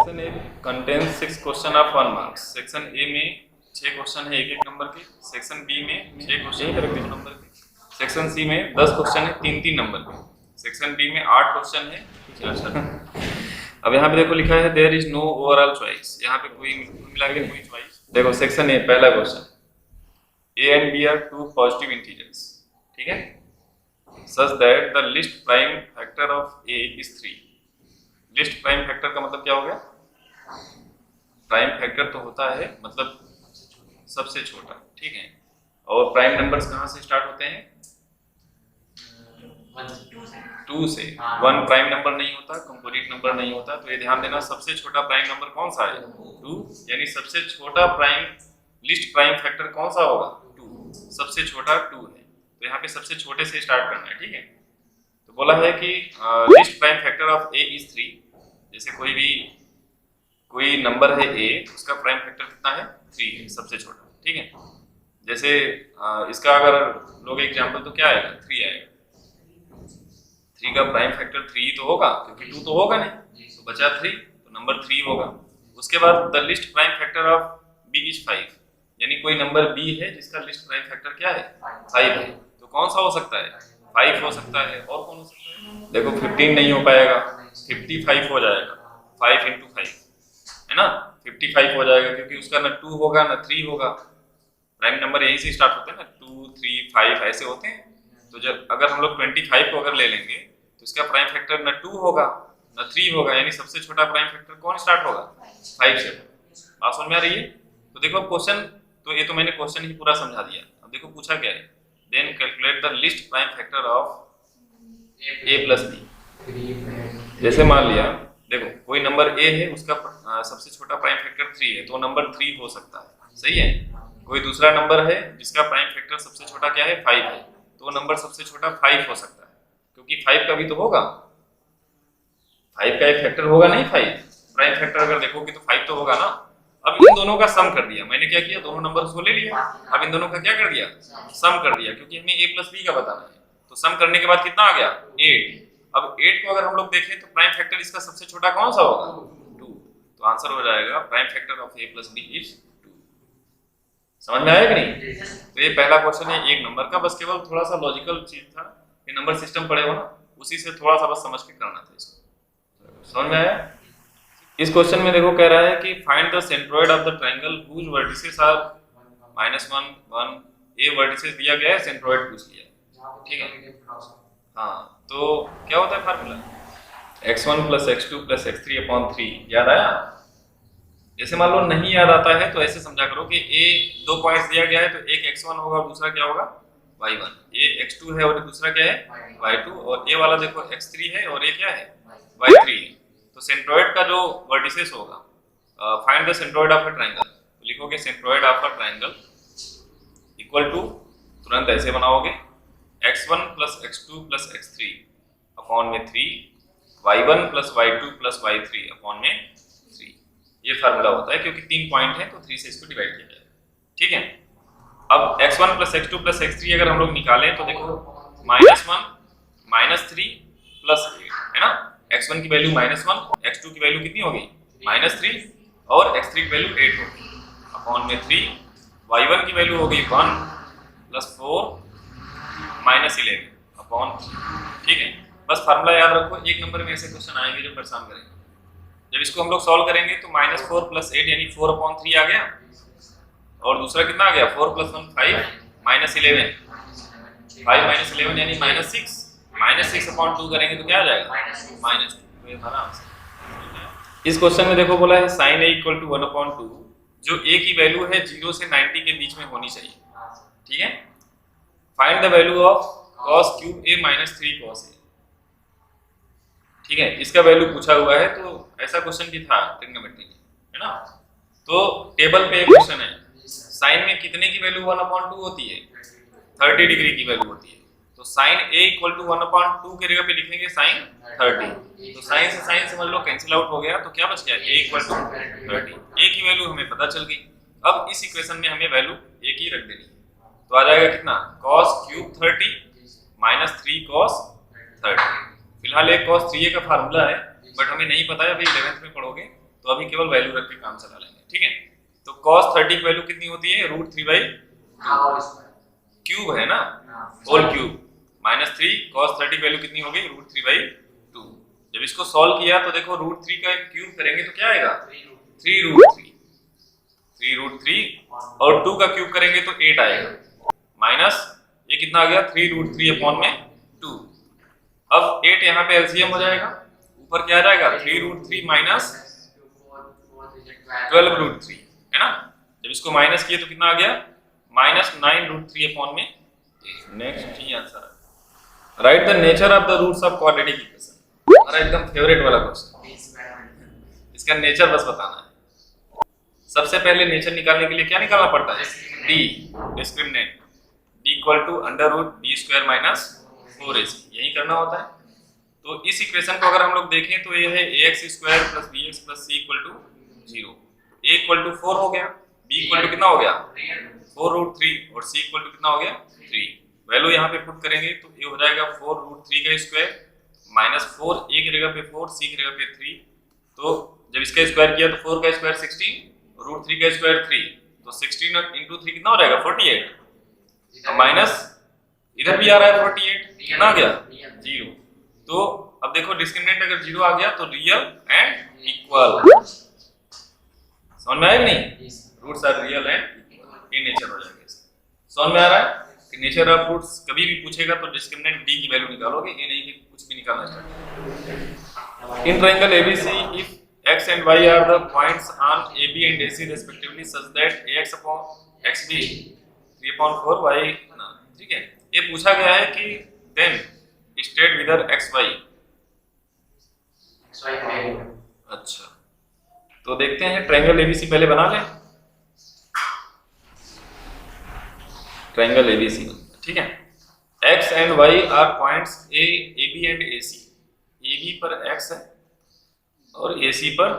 Section A contains 6 question of 1 marks. Section A में 6 question है 1-1 number के, section B में 6 क्वेश्चन है 2 नंबर के, सेक्शन सी में 10 क्वेश्चन है 3-3 नंबर के, सेक्शन डी में 8 क्वेश्चन है 4-4। अब यहाँ पे देखो लिखा है there is no overall choice, यहाँ पे कोई मिला के कोई चॉइस। देखो सेक्शन ए पहला question, a and b are two positive integers, ठीक है, such that the least prime factor of a is 3। Least prime factor का मतलब क्या हो गया? प्राइम फैक्टर तो होता है मतलब सबसे छोटा, ठीक है, और प्राइम नंबर्स कहाँ से स्टार्ट होते हैं? 2 से। 1 प्राइम नंबर नहीं होता, कंपोजिट नंबर नहीं होता, तो ये ध्यान देना सबसे छोटा प्राइम नंबर कौन सा है? 2, यानी सबसे छोटा प्राइम लिस्ट प्राइम फैक्टर कौन सा होगा? 2, सबसे छोटा 2 है, तो यहाँ पे सबसे छोटे से स्टार्ट करना है, ठीक है। तो बोला है कि list prime factor of a is 3। जैसे कोई नंबर है ए, उसका प्राइम फैक्टर कितना है? 3 है, सबसे छोटा, ठीक है। जैसे इसका अगर लोग एग्जांपल तो क्या आएगा? 3 आएगा। 3 का प्राइम फैक्टर 3 तो होगा, क्योंकि 2 तो होगा नहीं, तो बचा 3, तो नंबर 3 होगा। उसके बाद the least prime factor of b is 5, यानी कोई नंबर बी है जिसका लिस्ट प्राइम फैक्टर क्या है? 5 है, तो कौन सा हो सकता है? 5 हो सकता है। और कौन हो सकता है? देखो 15 नहीं हो पाएगा, 55 हो जाएगा, 5 × 5 है ना, 55 हो जाएगा, क्योंकि उसका ना 2 होगा ना 3 होगा। प्राइम नंबर यहीं से स्टार्ट होते हैं ना, 2, 3, 5 ऐसे होते हैं। तो जब अगर हम लोग 25 को अगर ले लेंगे तो इसका प्राइम फैक्टर ना 2 होगा ना 3 होगा, यानी सबसे छोटा प्राइम फैक्टर कौन स्टार्ट होगा? 5 से। बात समझ में आ रही है? तो देखो क्वेश्चन, तो ये तो मैंने क्वेश्चन ही पूरा समझा दिया। अब देखो पूछा क्या है, then calculate the least prime factor of a + b। जैसे मान लिया, देखो कोई नंबर a है, उसका सबसे छोटा प्राइम फैक्टर 3 है, तो नंबर 3 हो सकता है, सही है। कोई दूसरा नंबर है जिसका प्राइम फैक्टर सबसे छोटा क्या है? 5 है, तो नंबर सबसे छोटा 5 हो सकता है, क्योंकि 5 का भी तो होगा, 5 का एक फैक्टर होगा नहीं 5, प्राइम फैक्टर अगर देखोगे तो 5 तो होगा ना। अब इन दोनों का सम कर दिया मैंने, क्या किया? दोनों नंबर्स को ले लिया, अब इन दोनों का क्या कर दिया? सम कर दिया, क्योंकि हमें a + b का बताना है। तो सम करने के बाद कितना आ गया? 8। अब 8 को अगर हम लोग देखें तो प्राइम फैक्टर इसका सबसे छोटा कौन सा होगा? 2। तो आंसर हो जाएगा prime factor of a + b is 2। समझ में आया कि नहीं? तो ये पहला क्वेश्चन है 1 नंबर का, बस केवल थोड़ा सा लॉजिकल चीज था, ये नंबर सिस्टम पढ़े हो ना, उसी से थोड़ा सा बस समझ के करना था इसको। समझ में आया? इस क्वेश्चन में देखो कह रहा है कि find the centroid of the triangle whose vertices are -1, 1। ए वर्टिसेस दिया गया है, सेंट्रोइड पूछ लिया, ठीक है। हाँ, तो क्या होता है फार्मूला? x1 + x2 + x3/3। याद आया? जैसे मान लो नहीं याद आता है तो ऐसे समझा करो कि a 2 पॉइंट्स दिया गया है, तो एक x1 होगा और दूसरा क्या होगा? y1। ये x2 है और दूसरा क्या है? y2। और a वाला देखो x3 है और ये क्या है? y3 है। तो सेंट्रोइड का जो वर्टिसेस होगा, find the centroid of a triangle, तो लिखोगे centroid of a triangle equal to, तुरंत ऐसे बनाओगे, x1 + x2 + x3/3, y1 + y2 + y3/3। ये फार्मूला होता है, क्योंकि 3 पॉइंट है तो 3 से इसको डिवाइड किया जाएगा, ठीक है। अब x1 + x2 + x3 अगर हम लोग निकालें तो देखो -1 -3 + 8 है ना। x1 की वैल्यू -1, x2 की वैल्यू कितनी होगी? -3, और x3 की वैल्यू 8 होगी /3। y1 की वैल्यू होगी 1 + 4 -11/3, ठीक है। बस फार्मूला याद रखो, 1 नंबर में ऐसे क्वेश्चन आएंगे जो परेशान करेंगे। जब इसको हम लोग सॉल्व करेंगे तो -4 + 8 यानी 4/3 आ गया, और दूसरा कितना आ गया? 4 + 1 5 -11, 5 - 11 यानी -6, -6/2 करेंगे तो क्या आ जाएगा? -2। तो ये हमारा आंसर। इस क्वेश्चन में देखो बोला है sin a = 1/2, जो a की वैल्यू है 0 से 90 के बीच में होनी चाहिए, ठीक है। Find the value of cos³ a - 3 cos a, ठीक है। इसका वैल्यू पूछा हुआ है, तो ऐसा क्वेश्चन भी था ट्रिग्नोमेट्री में, है ना। तो टेबल पे एक क्वेश्चन है, साइन में कितने की वैल्यू 1/2 होती है? 30 डिग्री की वैल्यू होती है। तो sin a = 1/2 के जगह पे लिखेंगे sin 30। तो sin से sin समझ लो कैंसिल आउट हो गया, तो क्या बच गया? a = 30। a की वैल्यू हमें पता चल गई। अब इस इक्वेशन में हमें वैल्यू a की रख देनी है, तो आ जाएगा कितना? cos³ 30 - 3 cos 30। फिलहाल एक cos 3a का फार्मूला है, बट हमें नहीं पता है, अभी 11th में पढ़ोगे तो अभी केवल वैल्यू रख के काम चला लेंगे, ठीक है। तो cos 30 की वैल्यू कितनी होती है, √3/2 क्यूब है ना, होल क्यूब -3 cos 30 वैल्यू कितनी होगी, √3/2। जब इसको सॉल्व किया तो देखो √3 का क्यूब करेंगे तो क्या आएगा, 3√3 और 2 का क्यूब करेंगे तो 8 आएगा, माइनस ये कितना आ गया 3√3/2। अब 8 यहाँ पे एलसीएम हो जाएगा, ऊपर क्या आ जाएगा 3√3 माइनस 12√3 है ना। जब इसको माइनस किए तो कितना आ गया, -9√3/8। नेक्स्ट ही answer, write the nature of the roots of quadratic equation. हमारा एकदम फेवरेट वाला क्वेश्चन, इसका नेचर बस बताना है। सबसे पहले नेचर निकालने के लिए क्या निकालना पड़ता है, D, discriminant, d equal to √b² minus 4ac, यही करना होता है। तो इस इक्वेशन को अगर हम लोग देखें तो ये है ax² + bx + c = 0। a = 4 हो गया, b = कितना हो गया 4√3 और c = कितना हो गया 3। वैल्यू यहाँ पे पुट करेंगे तो ये हो जाएगा 4√3 का स्क्वायर -4, a की जगह पे 4, c की जगह पे 3। तो जब इसका स्क्वायर किया तो 4 का स्क्वायर 16, √3 का स्क्वायर 3, तो 16 × 3 कितना हो जाएगा 48, माइनस इधर भी आ रहा है 48, कितना आ गया 0। तो अब देखो डिस्क्रिमिनेंट अगर 0 आ गया तो रियल एंड इक्वल, समझ में आया कि नहीं, roots are real and equal, ये नेचर हो जाएगा इसका। समझ में आ रहा है कि नेचर ऑफ रूट्स कभी भी पूछेगा तो डिस्क्रिमिनेंट d की वैल्यू निकालोगे, ये नहीं कि कुछ भी निकालना start. In triangle ABC if x and y are the points on AB and AC respectively such that ax/xb 3/4 y, ठीक है। ये पूछा गया है कि then state whether xy, अच्छा तो देखते हैं ट्रायंगल ABC पहले बना लें। ट्रायंगल ABC, ठीक है। x and y are points A, AB and AC। AB पर x है और AC पर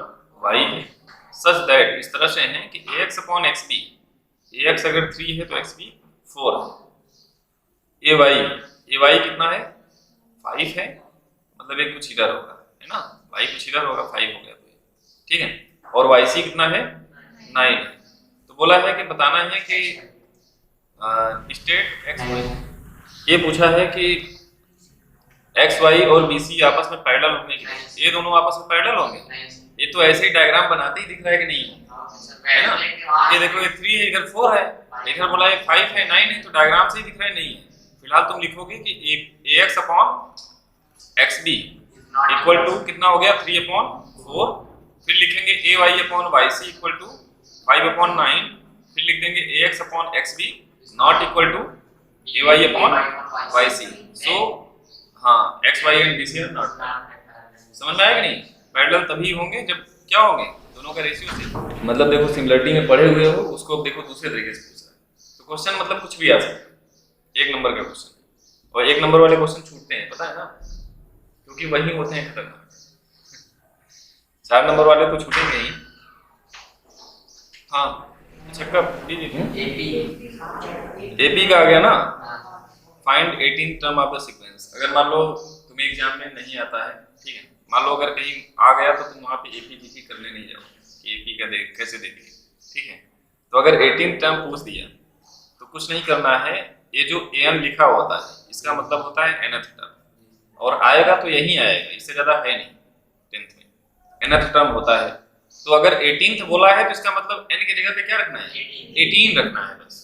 y है, सच दैट, इस तरह से है कि ax/xb, ax अगर 3 है तो xb 4 है, ay कितना है 5 है, मतलब एक कुछ इधर होगा है ना, y कुछ इधर होगा 5 हो गया तो, ठीक है। और yc कितना है 9 है। तो बोला है कि बताना है कि स्टेट xy, ये पूछा है कि xy और bc आपस में पैरेलल होंगे कि नहीं, ये दोनों आपस में पैरेलल होंगे, ये तो ऐसे ही डायग्राम बनाते ही दिख रहा है कि नहीं है ना। ये देखो ये 3 है, इधर 4 है, इधर बोला है 5 है 9 है, तो डायग्राम से ही दिख रहा है नहीं है। फिलहाल तुम लिखोगे कि ax/xb इक्वल टू कितना हो गया 3/4, फिर लिखेंगे ay/yc इक्वल टू 5/9, फिर लिख देंगे ax/xb not equal to ay/yc। सो हाँ, x y and bc are not, समझ में आया कि नहीं। पैरेलल तभी होंगे जब क्या होंगे, दोनों का रेशियो से, मतलब देखो सिमिलरिटी में पढ़े हुए हो, उसको अब देखो दूसरे तरीके से पूछ रहा है। तो क्वेश्चन मतलब कुछ भी आ सकता है, 1 नंबर का क्वेश्चन, और 1 नंबर वाले क्वेश्चन छूटते हैं, पता है ना, क्योंकि वही होते हैं खतरनाक। 4 नंबर वाले तो छूटेंगे ही। हाँ अच्छा, कब एपी का आ गया ना, find 18th term of the sequence. अगर मान लो तुम्हें एग्जाम में नहीं आता है, ठीक है, मान लो अगर कहीं आ गया तो तुम वहां पे एपी जीपी करने नहीं जाओगे कि एपी का कैसे देखिए, ठीक है। तो अगर 18th टर्म पूछ दिया तो कुछ नहीं करना है, ये जो an लिखा होता है इसका मतलब होता है nth टर्म, और आएगा तो यही आएगा, इससे ज्यादा है नहीं 10th में, nth टर्म होता है। तो अगर 18th बोला है तो इसका मतलब n की जगह पे क्या रखना है 18 रखना है बस,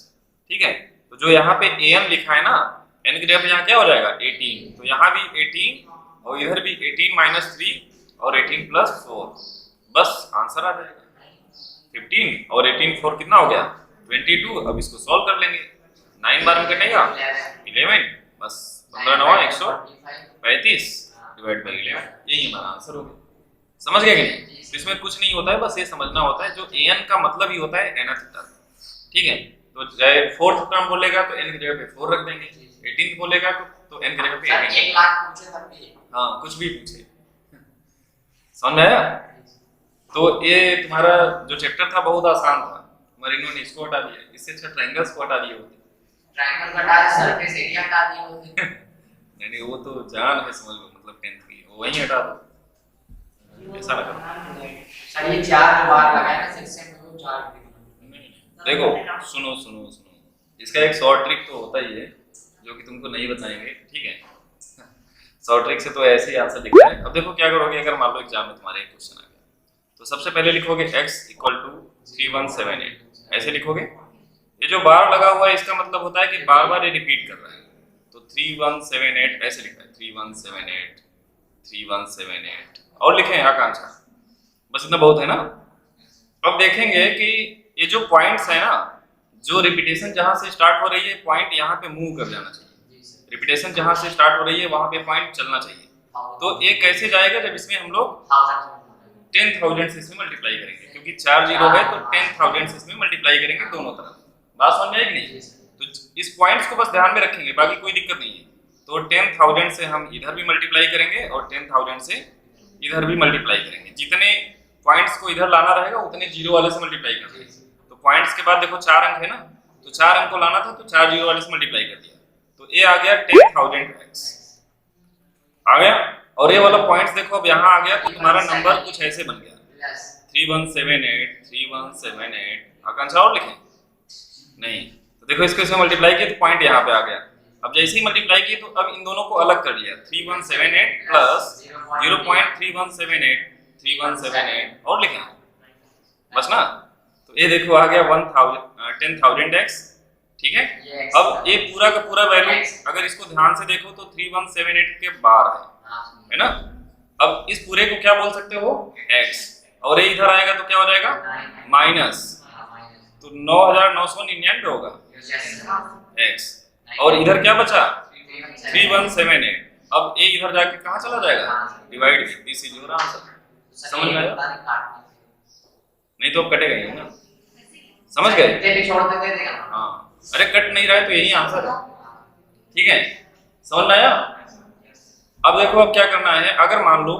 ठीक है। तो जो यहाँ पे an लिखा है ना, n की जगह पे यहाँ क्या हो जाएगा 18, तो यहाँ भी 18 और इधर भी 18 - 3 और 18 + 4, बस आंसर आ जाएगा 15 और 18 4 कितना हो गया 22। अब इसको सॉल्व कर लेंगे, 9 बार में कटेगा 11, बस 15 9 135 डिवाइड बाय 11, यही हमारा आंसर हो गया। समझ गए कि नहीं। तो इसमें कुछ नहीं होता है, बस ये समझना होता है जो an का मतलब ही होता है nth टर्म, ठीक है। तो चाहे 4th टर्म बोलेगा तो n की जगह पे 4 रख देंगे, 18th बोलेगा तो n की जगह पे 18। 1 लाख पूछे तब भी, हाँ कुछ भी पूछे, समझ में आया। तो ये तुम्हारा जो चैप्टर था बहुत आसान था, मगर इन्होंने इसको हटा दिया, इससे अच्छा ट्रायंगल्स को हटा दिए होते, ट्रायंगल को हटा दे सरफेस एरिया हटा दिए होते। नहीं वो तो जान है, समझ लो, मतलब 10th की वो वहीं हटा दो। ऐसा ना करो। सर ये 4 जो बार लगा है ना सेक्शन में वो 4 देखो सुनो सुनो सुनो, इसका एक शॉर्ट ट्रिक तो होता ही है जो कि तुमको नहीं बताएंगे, ठीक है। शॉर्ट ट्रिक से तो ऐसे ही आंसर लिखना है। अब देखो क्या करोगे, अगर मान लो एग्जाम में तुम्हारे एक क्वेश्चन आ गया तो सबसे पहले लिखोगे x इक्वल टू 3178, ऐसे लिखोगे। ये जो बार लगा हुआ है इसका मतलब होता है कि बार बार ये रिपीट कर रहा है, तो 3178 ऐसे लिखा है, 3178 3178 और लिखें आकांक्षा, बस इतना बहुत है ना। अब देखेंगे कि ये जो पॉइंट्स है ना, जो रिपीटेशन जहां से स्टार्ट हो रही है पॉइंट यहाँ पे मूव कर जाना चाहिए, रिपीटेशन जहां से स्टार्ट हो रही है वहां पे पॉइंट चलना चाहिए। तो ये कैसे जाएगा, जब इसमें हम लोग 10,000 से इसमें मल्टीप्लाई करेंगे, क्योंकि 4 जीरो है तो 10,000 से इसमें मल्टीप्लाई करेंगे दोनों तरफ। बात समझ में आई कि नहीं? तो इस पॉइंट्स को बस ध्यान में रखेंगे, बाकी कोई दिक्कत नहीं है। तो 10,000 से हम इधर भी मल्टीप्लाई करेंगे और 10,000 से इधर भी मल्टीप्लाई करेंगे। जितने पॉइंट्स को इधर लाना रहेगा उतने जीरो वाले से मल्टीप्लाई कर देंगे। तो पॉइंट्स के बाद देखो 4 अंक है ना, तो 4 अंक को लाना था तो 4 जीरो वाले से मल्टीप्लाई कर दिया, तो ये आ गया 10,000x आ गया। और ये वाला पॉइंट्स देखो अब यहाँ आ गया, तो तुम्हारा नंबर कुछ ऐसे बन गया 3178 3178। आकांक्षा और लिखें नहीं, तो देखो इसको इसमें मल्टीप्लाई किया तो पॉइंट यहाँ पे आ गया। अब जैसे ही मल्टीप्लाई किए तो अब इन दोनों को अलग कर लिया, 3178 प्लस 0.3178 3178 और लिखें बस ना। तो ये देखो आ गया 10,000x, ठीक है। अब ये पूरा का पूरा वैल्यू अगर इसको ध्यान से देखो तो 3178 के बार है ना। अब इस पूरे को क्या बोल सकते हो, x, और ये इधर आएगा तो क्या हो जाएगा माइनस, तो 9,999 होगा x, और इधर क्या बचा 3178। अब ये इधर जाके कहाँ चला जाएगा, डिवाइड में, दिस इज योर आंसर। समझ में आया? नहीं तो अब कटेगा ही ना, समझ गए? हाँ, अरे कट नहीं रहा है तो यही आंसर है, ठीक है। समझ में आया? अब देखो अब क्या करना है, अगर मान लो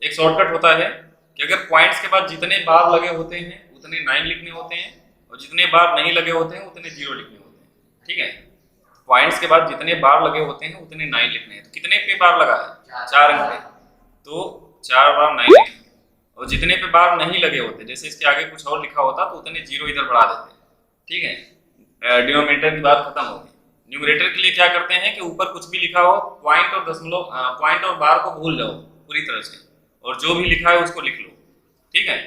एक शॉर्टकट होता है कि अगर पॉइंट्स के बाद जितने बार लगे होते हैं उतने 9 लिखने होते हैं, और जितने बार नहीं लगे होते हैं उतने 0 लिखने होते हैं, ठीक है। पॉइंट्स के बाद जितने बार लगे होते हैं उतने 9 लिखने हैं। तो कितने पे बार लगा है, 4 अंक पे, तो 4 बार 9 लिखेंगे। और जितने पे बार नहीं लगे होते, जैसे इसके आगे कुछ और लिखा होता तो उतने 0 इधर बढ़ा देते, ठीक है। डिनोमिनेटर की बात खत्म होगी। न्यूमरेटर के लिए क्या करते हैं कि ऊपर कुछ भी लिखा हो, पॉइंट और दशमलव पॉइंट और बार को भूल जाओ पूरी तरह से, और जो भी लिखा है उसको लिख लो, ठीक है।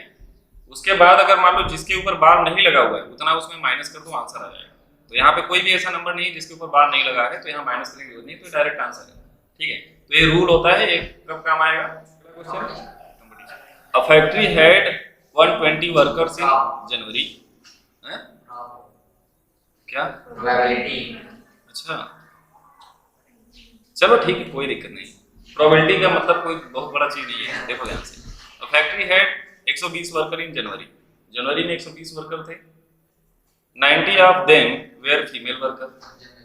उसके बाद अगर मान लो जिसके ऊपर बार नहीं लगा हुआ है उतना उसमें माइनस कर दो, आंसर आ जाएगा। तो यहाँ पे कोई भी ऐसा नंबर नहीं है जिसके ऊपर बार नहीं लगा है, तो यहाँ माइनस करने की जरूरत नहीं, तो डायरेक्ट आंसर है, ठीक है। तो ये रूल होता है, एक कब काम आएगा question. A factory had 120 workers in January. क्या? अच्छा, चलो ठीक है, कोई दिक्कत नहीं। प्रोबेबिलिटी का मतलब कोई बहुत बड़ा चीज नहीं है, देखो ध्यान से। A factory had 120 worker in January, जनवरी में 120 वर्कर थे। 90 of them were female worker,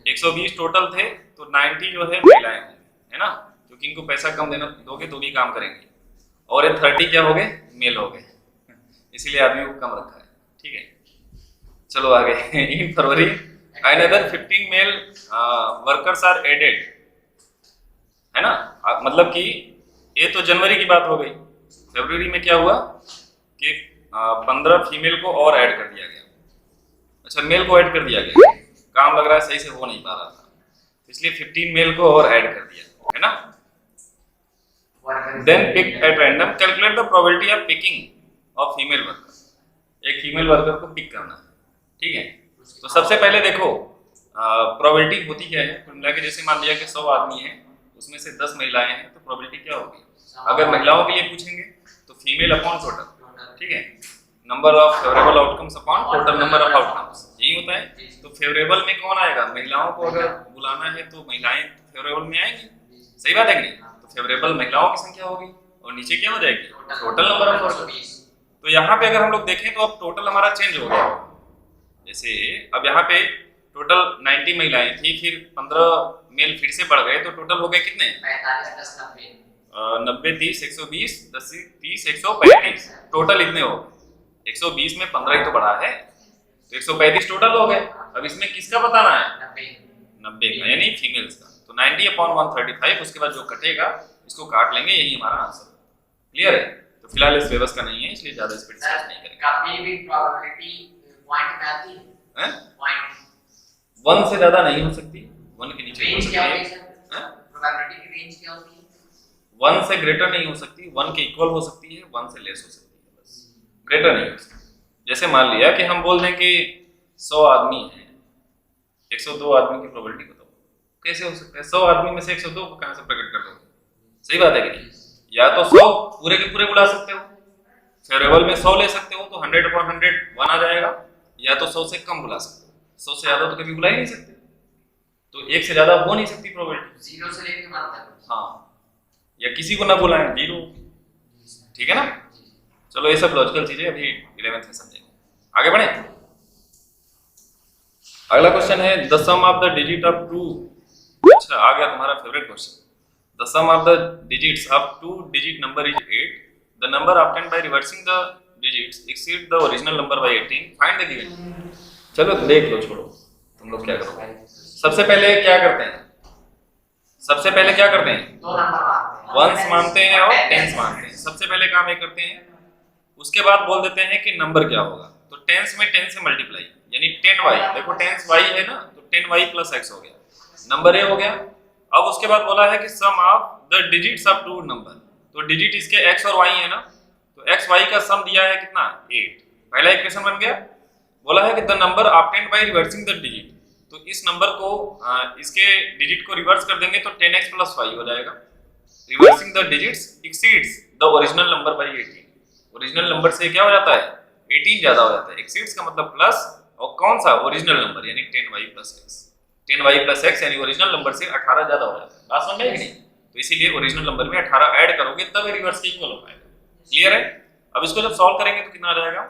120 total थे तो 90 जो है महिलाएं होंगी, है ना, क्योंकि इनको पैसा कम देना दोगे तो भी काम करेंगे। और ये 30 क्या हो गए, मेल हो गए, इसीलिए आदमी को कम रखा है, ठीक है। चलो आगे। In February another 15 male workers are added, है ना। मतलब कि ये तो जनवरी की बात हो गई। फरवरी में क्या हुआ कि 15 फीमेल को और ऐड कर दिया गया। अच्छा, मेल को ऐड कर दिया गया, काम लग रहा है सही से हो नहीं पा रहा था, इसलिए 15 मेल को और ऐड कर दिया, है ना। Then picked at random, calculate the probability of picking of female worker, एक फीमेल वर्कर को पिक करना है, ठीक है। तो सबसे पहले देखो प्रोबेबिलिटी होती क्या है, कुल मिला के जैसे मान लिया कि 100 आदमी है, उसमें से 10 महिलाएं हैं, तो प्रोबेबिलिटी क्या होगी, अगर महिलाओं के लिए पूछेंगे तो फीमेल अपॉन टोटल, ठीक है, number of favourable outcomes upon total number of outcomes, यही होता है। तो फेवरेबल में कौन आएगा, महिलाओं को अगर बुलाना है तो महिलाएं फेवरेबल में आएंगी, सही बात है कि नहीं। तो फेवरेबल महिलाओं की संख्या होगी और नीचे क्या हो जाएगी, टोटल नंबर ऑफ वर्कर्स। तो यहाँ पे अगर हम लोग देखें तो अब टोटल हमारा चेंज हो गया, जैसे अब यहाँ पे टोटल 90 महिलाएं थी, फिर 15 मेल फिर से बढ़ गए, तो टोटल हो गए कितने 90 30 120 10 30 135, टोटल इतने हो गए। 120 में 15 ही तो बढ़ा है, तो 135 टोटल हो गए। अब इसमें किसका बताना है, 90 का, यानी फीमेल्स का। तो 90 अपॉन 135, उसके बाद जो कटेगा इसको काट लेंगे, यही हमारा आंसर, क्लियर है? तो फिलहाल इस सिलेबस का नहीं है, इसलिए ज्यादा इस पर डिस्कस नहीं करेंगे। कभी भी प्रोबेबिलिटी पॉइंट में आती है, हैं? पॉइंट 1 से ज्यादा नहीं हो सकती, 1 के नीचे हो रेंज सकती क्या है। होती है? प्रोबेबिलिटी की रेंज क्या होती है? 1 से ग्रेटर नहीं हो सकती, 1 के इक्वल हो सकती है, 1 से लेस हो सकती है, बस ग्रेटर नहीं हो सकती। जैसे मान लिया कि हम बोल दें कि 100 आदमी हैं, 102 आदमी की प्रोबेबिलिटी बताओ, कैसे हो सकता है? 100 आदमी में से 102 को कहां से प्रकट कर दोगे? सही बात है कि नहीं? या तो 100 पूरे के पूरे बुला सकते हो, फेवरेबल में 100 ले सकते हो तो 100/100 1 आ जाएगा, या तो 100 से कम बुला सकते हो, 100 से ज्यादा तो कभी बुला ही नहीं सकते, तो 1 से ज्यादा हो नहीं सकती प्रोबेबिलिटी। 0 से लेके 1 तक। हाँ, या किसी को ना बुलाएं, 0, ठीक है ना? चलो ये सब लॉजिकल चीजें अभी 11th में समझेंगे। आगे बढ़े। अगला क्वेश्चन है the sum of the digit of 2। अच्छा, आ गया तुम्हारा favourite question. The sum of the digits of 2 digit number is 8। The number obtained by reversing the digits exceed the original number by 18। Find the given. चलो देख लो, छोड़ो तुम लोग क्या करोगे। सबसे पहले क्या करते हैं? सबसे पहले क्या करते हैं? 2 नंबर मानते हैं, वंस मानते हैं और टेंस मानते हैं। सबसे पहले काम ये करते हैं, उसके बाद बोल देते हैं कि नंबर क्या होगा। तो टेंस में 10 से मल्टीप्लाई, यानी 10y। देखो टेंस y है ना, तो 10y + x हो गया, नंबर ए हो गया। अब उसके बाद बोला है कि sum of the digits of 2 number. तो डिजिट इसके x और y है ना, तो x y का सम दिया है कितना? 8। पहला इक्वेशन बन गया। बोला है कि the number obtained by reversing the digit. तो इस नंबर को इसके डिजिट को रिवर्स कर देंगे तो 10x + y हो जाएगा। Reversing the digits exceeds the original number by 18। Original number से क्या हो जाता है? 18 ज्यादा हो जाता है। एक्सीड्स का मतलब प्लस, और कौन सा? ओरिजिनल नंबर, यानी 10y + x। 10y + x यानी ओरिजिनल नंबर से 18 ज्यादा हो जाता है। बात समझ में आई कि नहीं? तो इसीलिए ओरिजिनल नंबर में 18 ऐड करोगे तब रिवर्स के इक्वल हो पाएगा। क्लियर है? अब इसको जब सॉल्व करेंगे तो कितना आ जाएगा?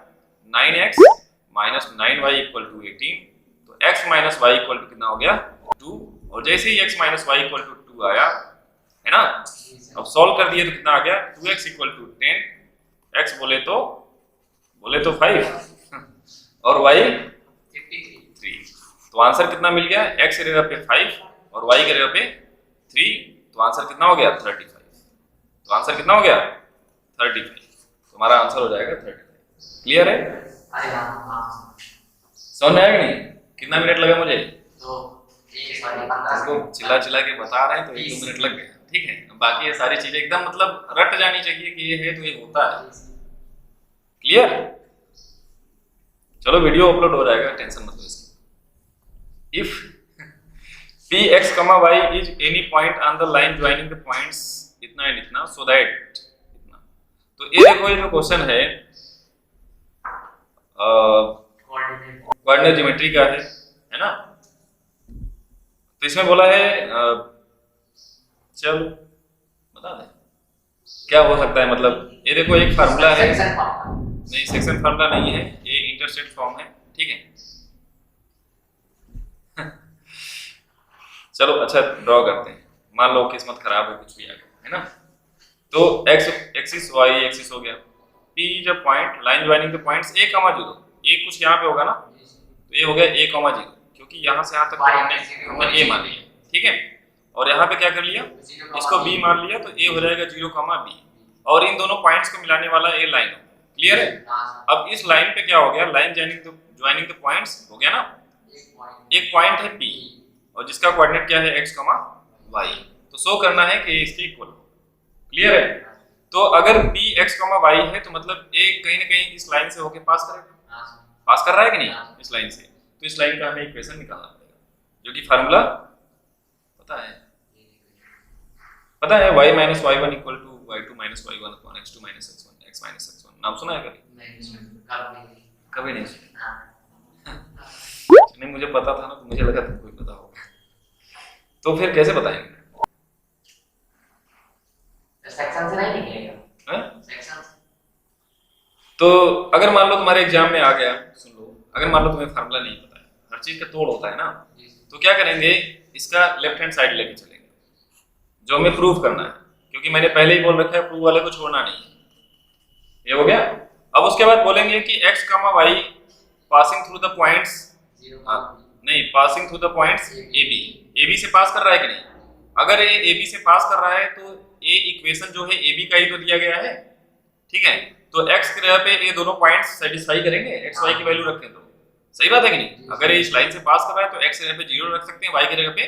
9x - 9y = 18। तो x - y = कितना हो गया? 2। और जैसे ही x - y = 2 आया, है ना, अब सॉल्व कर दिए तो कितना आ गया? 2x = 10। x बोले तो 5 और y 3। तो आंसर कितना मिल गया? x की जगह पे 5 और y की जगह पे 3। तो आंसर कितना हो गया? 35। तो आंसर कितना हो गया? 35। तुम्हारा आंसर हो जाएगा 35। क्लियर है? अरे हां, समझ में आया कि नहीं? कितना मिनट लगा मुझे? तो ये सॉरी 15 इसको चिल्ला के बता रहे हैं तो 1-2 मिनट लग गए, ठीक है। बाकी ये सारी चीजें एकदम मतलब रट जानी चाहिए कि ये है तो ये होता है। क्लियर? चलो वीडियो अपलोड हो जाएगा, टेंशन मत लो इसकी। If px, y is any point on the line joining the points इतना एंड इतना, so that इतना। तो ये देखो, ये जो क्वेश्चन है कोऑर्डिनेट ज्योमेट्री का है ना। तो इसमें बोला है चलो बता दे क्या हो सकता है। मतलब ये देखो, एक फार्मूला है, नहीं सेक्शन फार्मूला नहीं है, ये इंटरसेप्ट फॉर्म है, ठीक है। चलो अच्छा ड्रॉ करते हैं। मान लो किस्मत खराब है, कुछ भी आ गया, है ना। तो x एक्सिस y एक्सिस हो गया, p जब point line joining the points a, 0, ये कुछ यहाँ पे होगा ना, तो ये हो गया a, 0, क्योंकि यहाँ से यहाँ तक हमने a मान लिया, ठीक है। और यहाँ पे क्या कर लिया? इसको b मान लिया, तो a हो जाएगा 0, b। और इन दोनों पॉइंट्स को मिलाने वाला a लाइन हो गया। क्लियर है? अब इस लाइन पे क्या हो गया? लाइन ज्वाइनिंग द पॉइंट्स हो गया ना। एक पॉइंट है p और जिसका कोऑर्डिनेट क्या है? x, y। तो शो करना है कि इसके इक्वल हो। क्लियर है? तो अगर p x, y है तो मतलब a कहीं ना कहीं इस लाइन से होके पास करेगा। पास कर रहा है कि नहीं? इस लाइन से। तो इस लाइन का हमें इक्वेशन निकालना पड़ेगा, जो कि फार्मूला पता है y - y1 = y2 - y1 / x2 - x1 x - x1। नाम सुना है कभी? कभी नहीं सुना। नहीं, मुझे पता था ना, तो मुझे लगा तुमको भी पता होगा। तो फिर कैसे बताएंगे? सेक्शन से नहीं निकलेगा। हैं? सेक्शन से। तो अगर मान लो तुम्हारे एग्जाम में आ गया, सुन लो, अगर मान लो तुम्हें फार्मूला नहीं पता है, हर चीज का तोड़ होता है ना, तो क्या करेंगे? इसका लेफ्ट हैंड साइड लेके चलेंगे, जो हमें प्रूव करना है, क्योंकि मैंने पहले ही बोल रखा है प्रूव वाले को छोड़ना नहीं है। ये हो गया। अब उसके बाद बोलेंगे कि x, y passing through the points, नहीं passing through the points AB से पास कर रहा है कि नहीं? अगर ये AB से पास कर रहा है तो ये इक्वेशन जो है AB का ही तो दिया गया है, ठीक है, तो x की जगह पे ये दोनों पॉइंट्स सेटिस्फाई करेंगे, x y की वैल्यू रखें तो सही बात है कि नहीं। अगर ये इस लाइन से पास कर रहा है तो x की जगह पे 0 रख सकते हैं, y की जगह पे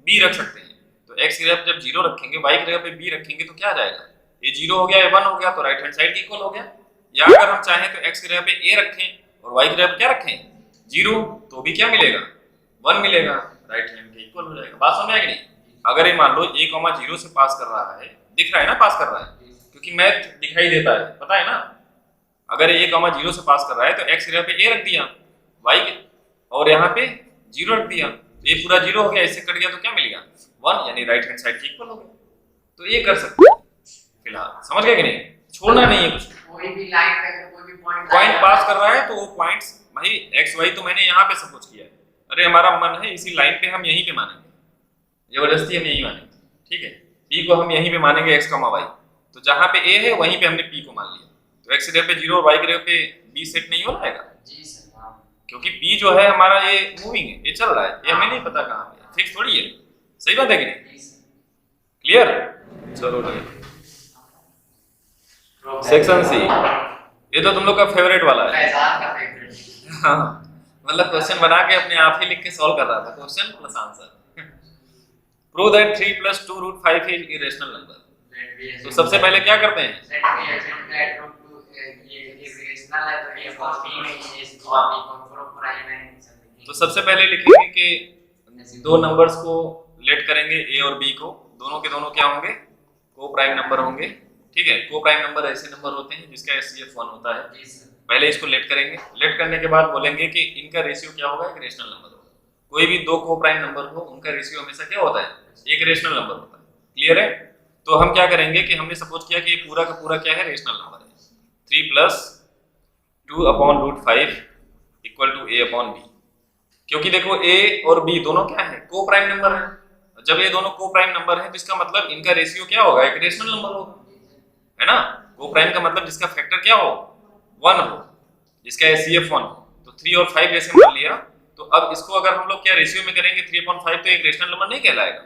b रख सकते हैं। तो x की जगह पे जब 0 रखेंगे, y की जगह पे b रखेंगे तो क्या आ जाएगा, ये 0 हो गया, ये 1 हो गया, तो राइट हैंड साइड के इक्वल हो गया। या अगर हम चाहें तो x की जगह पे a रखें और y की जगह पे क्या रखें 0, तो भी क्या मिलेगा 1 मिलेगा, राइट हैंड के इक्वल हो जाएगा। बात समझ में आएगी नहीं। अगर ये मान लो a, 0 से पास कर रहा है, दिख रहा है ना पास कर रहा है, क्योंकि मैथ दिखाई देता है, पता है ना। अगर a, 0 से पास कर रहा है तो x की जगह पे a रख दिया, y और यहाँ पे 0 रख दिया, तो ये पूरा 0 हो गया, इससे कट गया तो क्या मिल गया 1, यानी राइट हैंड साइड के इक्वल हो गया। तो ये कर सकते हैं फिलहाल, समझ गए कि नहीं, छोड़ना नहीं है कुछ। कोई भी लाइन पे कोई भी पॉइंट पास कर रहा है तो वो पॉइंट्स भाई x y तो मैंने यहाँ पे सपोज किया है, अरे हमारा मन है इसी लाइन पे हम यहीं पे मानेंगे, जबरदस्ती हम यही मानेंगे, ठीक है। p को हम यहीं पे मानेंगे x, y, तो जहाँ पे a है वहीं पे हमने p को मान लिया, तो x की जगह पे 0 और y की जगह पे b सेट नहीं हो जाएगा जी सर। हाँ, क्योंकि p जो है हमारा ये मूविंग है, ये चल रहा है, ये हमें नहीं पता कहाँ पे है, फिक्स थोड़ी है, सही बात है कि नहीं, जी सर। क्लियर। चलो सेक्शन सी, ये तो तुम लोग का फेवरेट वाला है। फैजान का फेवरेट। हाँ, मतलब क्वेश्चन बना के अपने आप ही लिख के सॉल्व कर रहा था, question plus answer. Prove that 3 + 2√5 is irrational number. तो सबसे पहले क्या करते हैं, set be assume that root 2 ये इरेशनल है, तो ये फॉर बी में ये इस और बी को प्रूव प्राइम है। तो सबसे पहले लिखेंगे कि दो नंबर्स को लेट करेंगे a और b को, दोनों के दोनों क्या होंगे को प्राइम नंबर होंगे, ठीक है। को प्राइम नंबर ऐसे नंबर होते हैं जिसका HCF 1 होता है। जी सर। पहले इसको लेट करेंगे, लेट करने के बाद बोलेंगे कि इनका रेशियो क्या होगा, एक रेशनल नंबर होगा। कोई भी दो को प्राइम नंबर हो उनका रेशियो हमेशा क्या होता है, एक रेशनल नंबर होता है, क्लियर है। तो हम क्या करेंगे कि हमने सपोज किया कि ये पूरा का पूरा क्या है, रेशनल नंबर है, 3 + 2/√5 = a/b। क्योंकि देखो a और b दोनों क्या है, को प्राइम नंबर है। जब ये दोनों को प्राइम नंबर है तो इसका मतलब इनका रेशियो क्या होगा, एक रेशनल नंबर होगा, है ना। को प्राइम का मतलब जिसका फैक्टर क्या हो 1 हो, जिसका HCF 1 हो। तो 3 और 5 जैसे मान लिया, तो अब इसको अगर हम लोग क्या रेशियो में करेंगे 3/5, तो एक रेशनल नंबर नहीं कहलाएगा,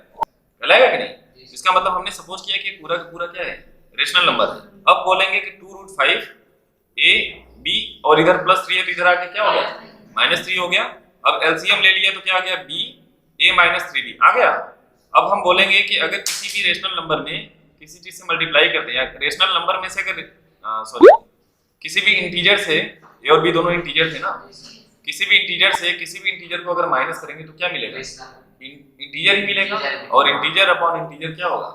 कहलाएगा कि नहीं। इसका मतलब हमने सपोज किया कि पूरा का पूरा क्या है, रेशनल नंबर है। अब बोलेंगे कि 2√5 a b और इधर +3 है तो इधर आके क्या हो गया -3 हो गया। अब LCM ले लिया तो क्या आ गया b a - 3b आ गया। अब हम बोलेंगे कि अगर किसी भी रेशनल नंबर में किसी चीज से मल्टीप्लाई करते हैं, या रेशनल नंबर में से अगर किसी भी इंटीजर से, a और b दोनों इंटीजर थे ना, किसी भी इंटीजर से किसी भी इंटीजर को अगर माइनस करेंगे तो क्या मिलेगा, इंटीजर ही मिलेगा। और इंटीजर अपॉन इंटीजर क्या होगा,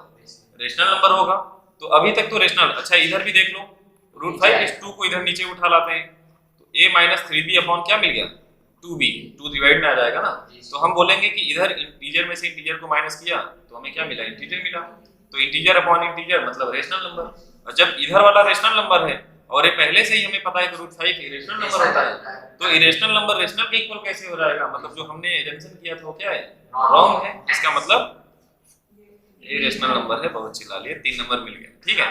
रेशनल नंबर होगा। तो अभी तक तो रेशनल। अच्छा इधर भी देख लो, √5 इस 2 को इधर नीचे उठा लाते हैं, तो a - 3b अपॉन क्या मिल गया 2b, 2 डिवाइड में आ जाएगा ना। तो हम बोलेंगे कि इधर इंटीजर में से इंटीजर को माइनस किया तो हमें क्या मिला, इंटीजर मिला। तो इंटीजर अपॉन इंटीजर मतलब रेशनल नंबर। और जब इधर वाला रेशनल नंबर है और ये पहले से ही हमें पता है कि √5 इरेशनल नंबर होता है, तो इरेशनल नंबर रेशनल के इक्वल कैसे हो जाएगा, मतलब जो हमने एजम्पशन किया था वो क्या है, रॉन्ग है। इसका मतलब ये रेशनल नंबर है, बहुत चिल्ला लिए, 3 नंबर मिल गए, ठीक है।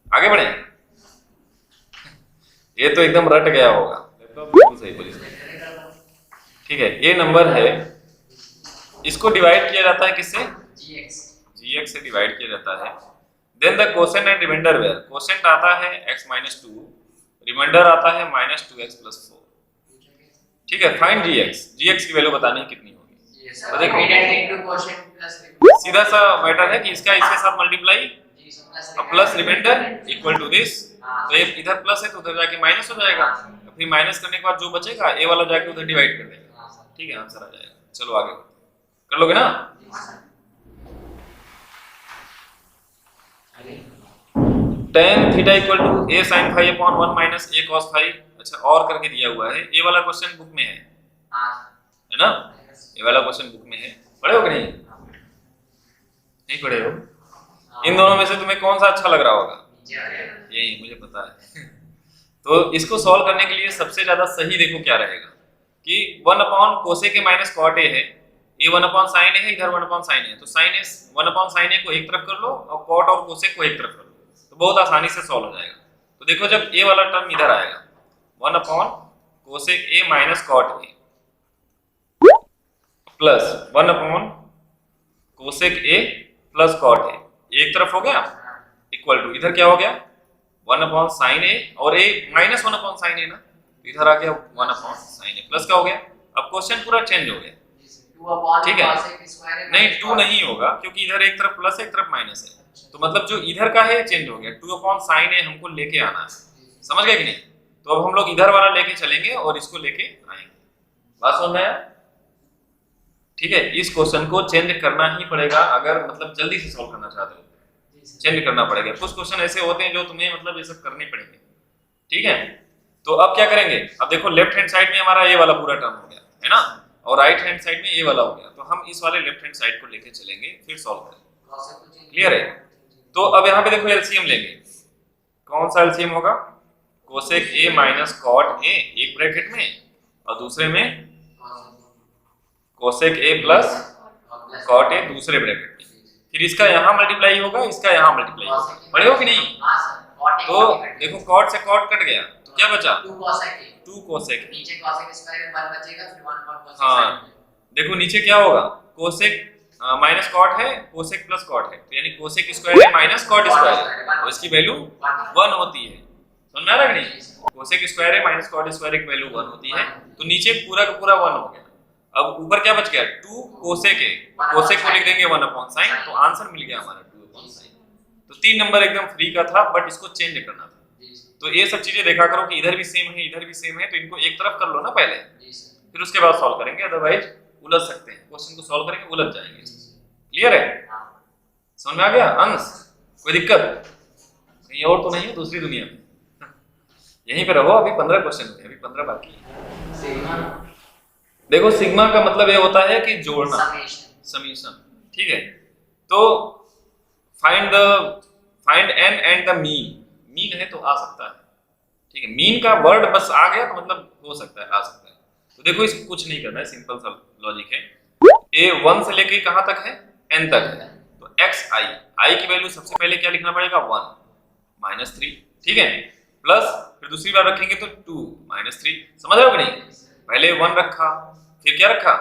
आगे बढ़े, ये तो एकदम रट गया होगा, बिल्कुल सही बोली, ठीक है। ये नंबर है, इसको डिवाइड किया जाता है किससे, gx से डिवाइड किया जाता है। Then the quotient and remainder where, quotient आता है x - 2, रिमाइंडर आता है -2x + 4, ठीक है। फाइंड gx की वैल्यू बतानी है कितनी होगी। तो देखो सीधा सा मैटर है कि इसका इसके साथ multiply plus remainder equal to this, तो ये इधर प्लस है तो उधर जाके माइनस हो जाएगा, फिर माइनस करने के बाद जो बचेगा ए वाला जाके उधर डिवाइड कर देगा, ठीक है, आंसर आ जाएगा। चलो आगे कर लोगे ना। tan θ = a sin phi upon 1 - a cos phi। अच्छा और करके दिया हुआ है, ये वाला क्वेश्चन बुक में है ना, ये वाला क्वेश्चन बुक में है, पढ़े हो कि नहीं, नहीं पढ़े हो। इन दोनों में से तुम्हें कौन सा अच्छा लग रहा होगा, यही मुझे पता है। तो इसको सॉल्व करने के लिए सबसे ज्यादा सही देखो क्या रहेगा कि 1/cos के - cot a है, ये 1/sin है, इधर 1/sin है, तो sin a 1/sin a को एक तरफ कर लो और cot और cos को एक तरफ कर लो, तो बहुत आसानी से सॉल्व हो जाएगा। तो देखो जब a वाला टर्म इधर आएगा 1/cos a - cot a plus 1/cos a + cot a, एक तरफ हो गया, इक्वल टू इधर क्या हो गया 1 अपॉन साइन ए और ए माइनस 1 अपॉन साइन ए ना, तो इधर आ गया 1 अपॉन साइन ए प्लस का हो गया। अब क्वेश्चन पूरा चेंज हो गया, ठीक है। नहीं 2 नहीं होगा क्योंकि इधर एक तरफ प्लस है एक तरफ माइनस है, तो मतलब जो इधर का है चेंज हो गया। 2 अपॉन साइन ए हमको लेके आना है, समझ गए कि नहीं? तो अब हम लोग इधर वाला लेके चलेंगे और इसको लेके आएंगे। बात समझ में आया? ठीक है, इस क्वेश्चन को चेंज करना ही पड़ेगा अगर मतलब जल्दी से सॉल्व करना चाहते हो, चेंज करना पड़ेगा। कुछ क्वेश्चन ऐसे होते हैं जो तुम्हें मतलब ये सब करने पड़ेंगे, ठीक है। तो अब क्या करेंगे, अब देखो लेफ्ट हैंड साइड में हमारा ये वाला पूरा टर्म हो गया है ना, और राइट हैंड साइड में ये वाला हो गया, तो हम इस वाले लेफ्ट हैंड साइड को लेके चलेंगे फिर सॉल्व करेंगे। क्लियर है? तो अब यहाँ पे देखो एलसीएम लेंगे, कौन सा एलसीएम होगा? Cosec A minus cot A एक ब्रैकेट में और दूसरे में cosec A plus cot A दूसरे ब्रैकेट में, फिर इसका यहाँ मल्टीप्लाई होगा इसका यहाँ मल्टीप्लाई होगा। पढ़े हो कि नहीं? तो देखो कॉट से कॉट कट गया तो क्या बचा? 2 कोसेक, नीचे कोसेक स्क्वायर 1 बचेगा, फिर 1 और कोसेक। हाँ देखो नीचे क्या होगा, कोसेक माइनस कॉट है, कोसेक प्लस कॉट है, तो यानी कोसेक स्क्वायर है माइनस कॉट स्क्वायर है, और इसकी वैल्यू 1 होती है। समझ में आ रहा है कि नहीं? कोसेक स्क्वायर है माइनस कॉट स्क्वायर की वैल्यू 1 होती है, तो नीचे पूरा का पूरा 1 हो गया। अब ऊपर क्या बच गया? 2 कोसेक है, कोसेक को लिख देंगे 1 अपॉन साइन, तो आंसर मिल गया हमारा 2 अपॉन साइन। तो 3 नंबर एकदम फ्री का था, बट इसको चेंज करना था। तो ये सब चीजें देखा करो कि इधर भी सेम है इधर भी सेम है, तो इनको एक तरफ कर लो ना पहले, फिर उसके बाद सॉल्व करेंगे, अदरवाइज उलझ सकते हैं। क्वेश्चन को सॉल्व करेंगे उलझ जाएंगे। क्लियर है? समझ में आ गया अंश? कोई दिक्कत कहीं और तो नहीं है दूसरी दुनिया में? यहीं पे रहो, अभी 15 क्वेश्चन है, अभी 15 बाकी है। देखो सिग्मा का मतलब ये होता है कि जोड़ना, समीशन, ठीक है। तो find n and the mean, mean है तो आ सकता है, ठीक है। मीन का वर्ड बस आ गया तो मतलब हो सकता है, आ सकता है। तो देखो इसको कुछ नहीं करना है, सिंपल सा लॉजिक है। ए 1 से लेके कहां तक है? n तक है, तो x i की वैल्यू सबसे पहले क्या लिखना पड़ेगा? 1 माइनस 3, ठीक है, प्लस फिर दूसरी बार रखेंगे तो 2 माइनस 3। समझ रहे हो कि नहीं? पहले 1 रखा, फिर क्या रखा?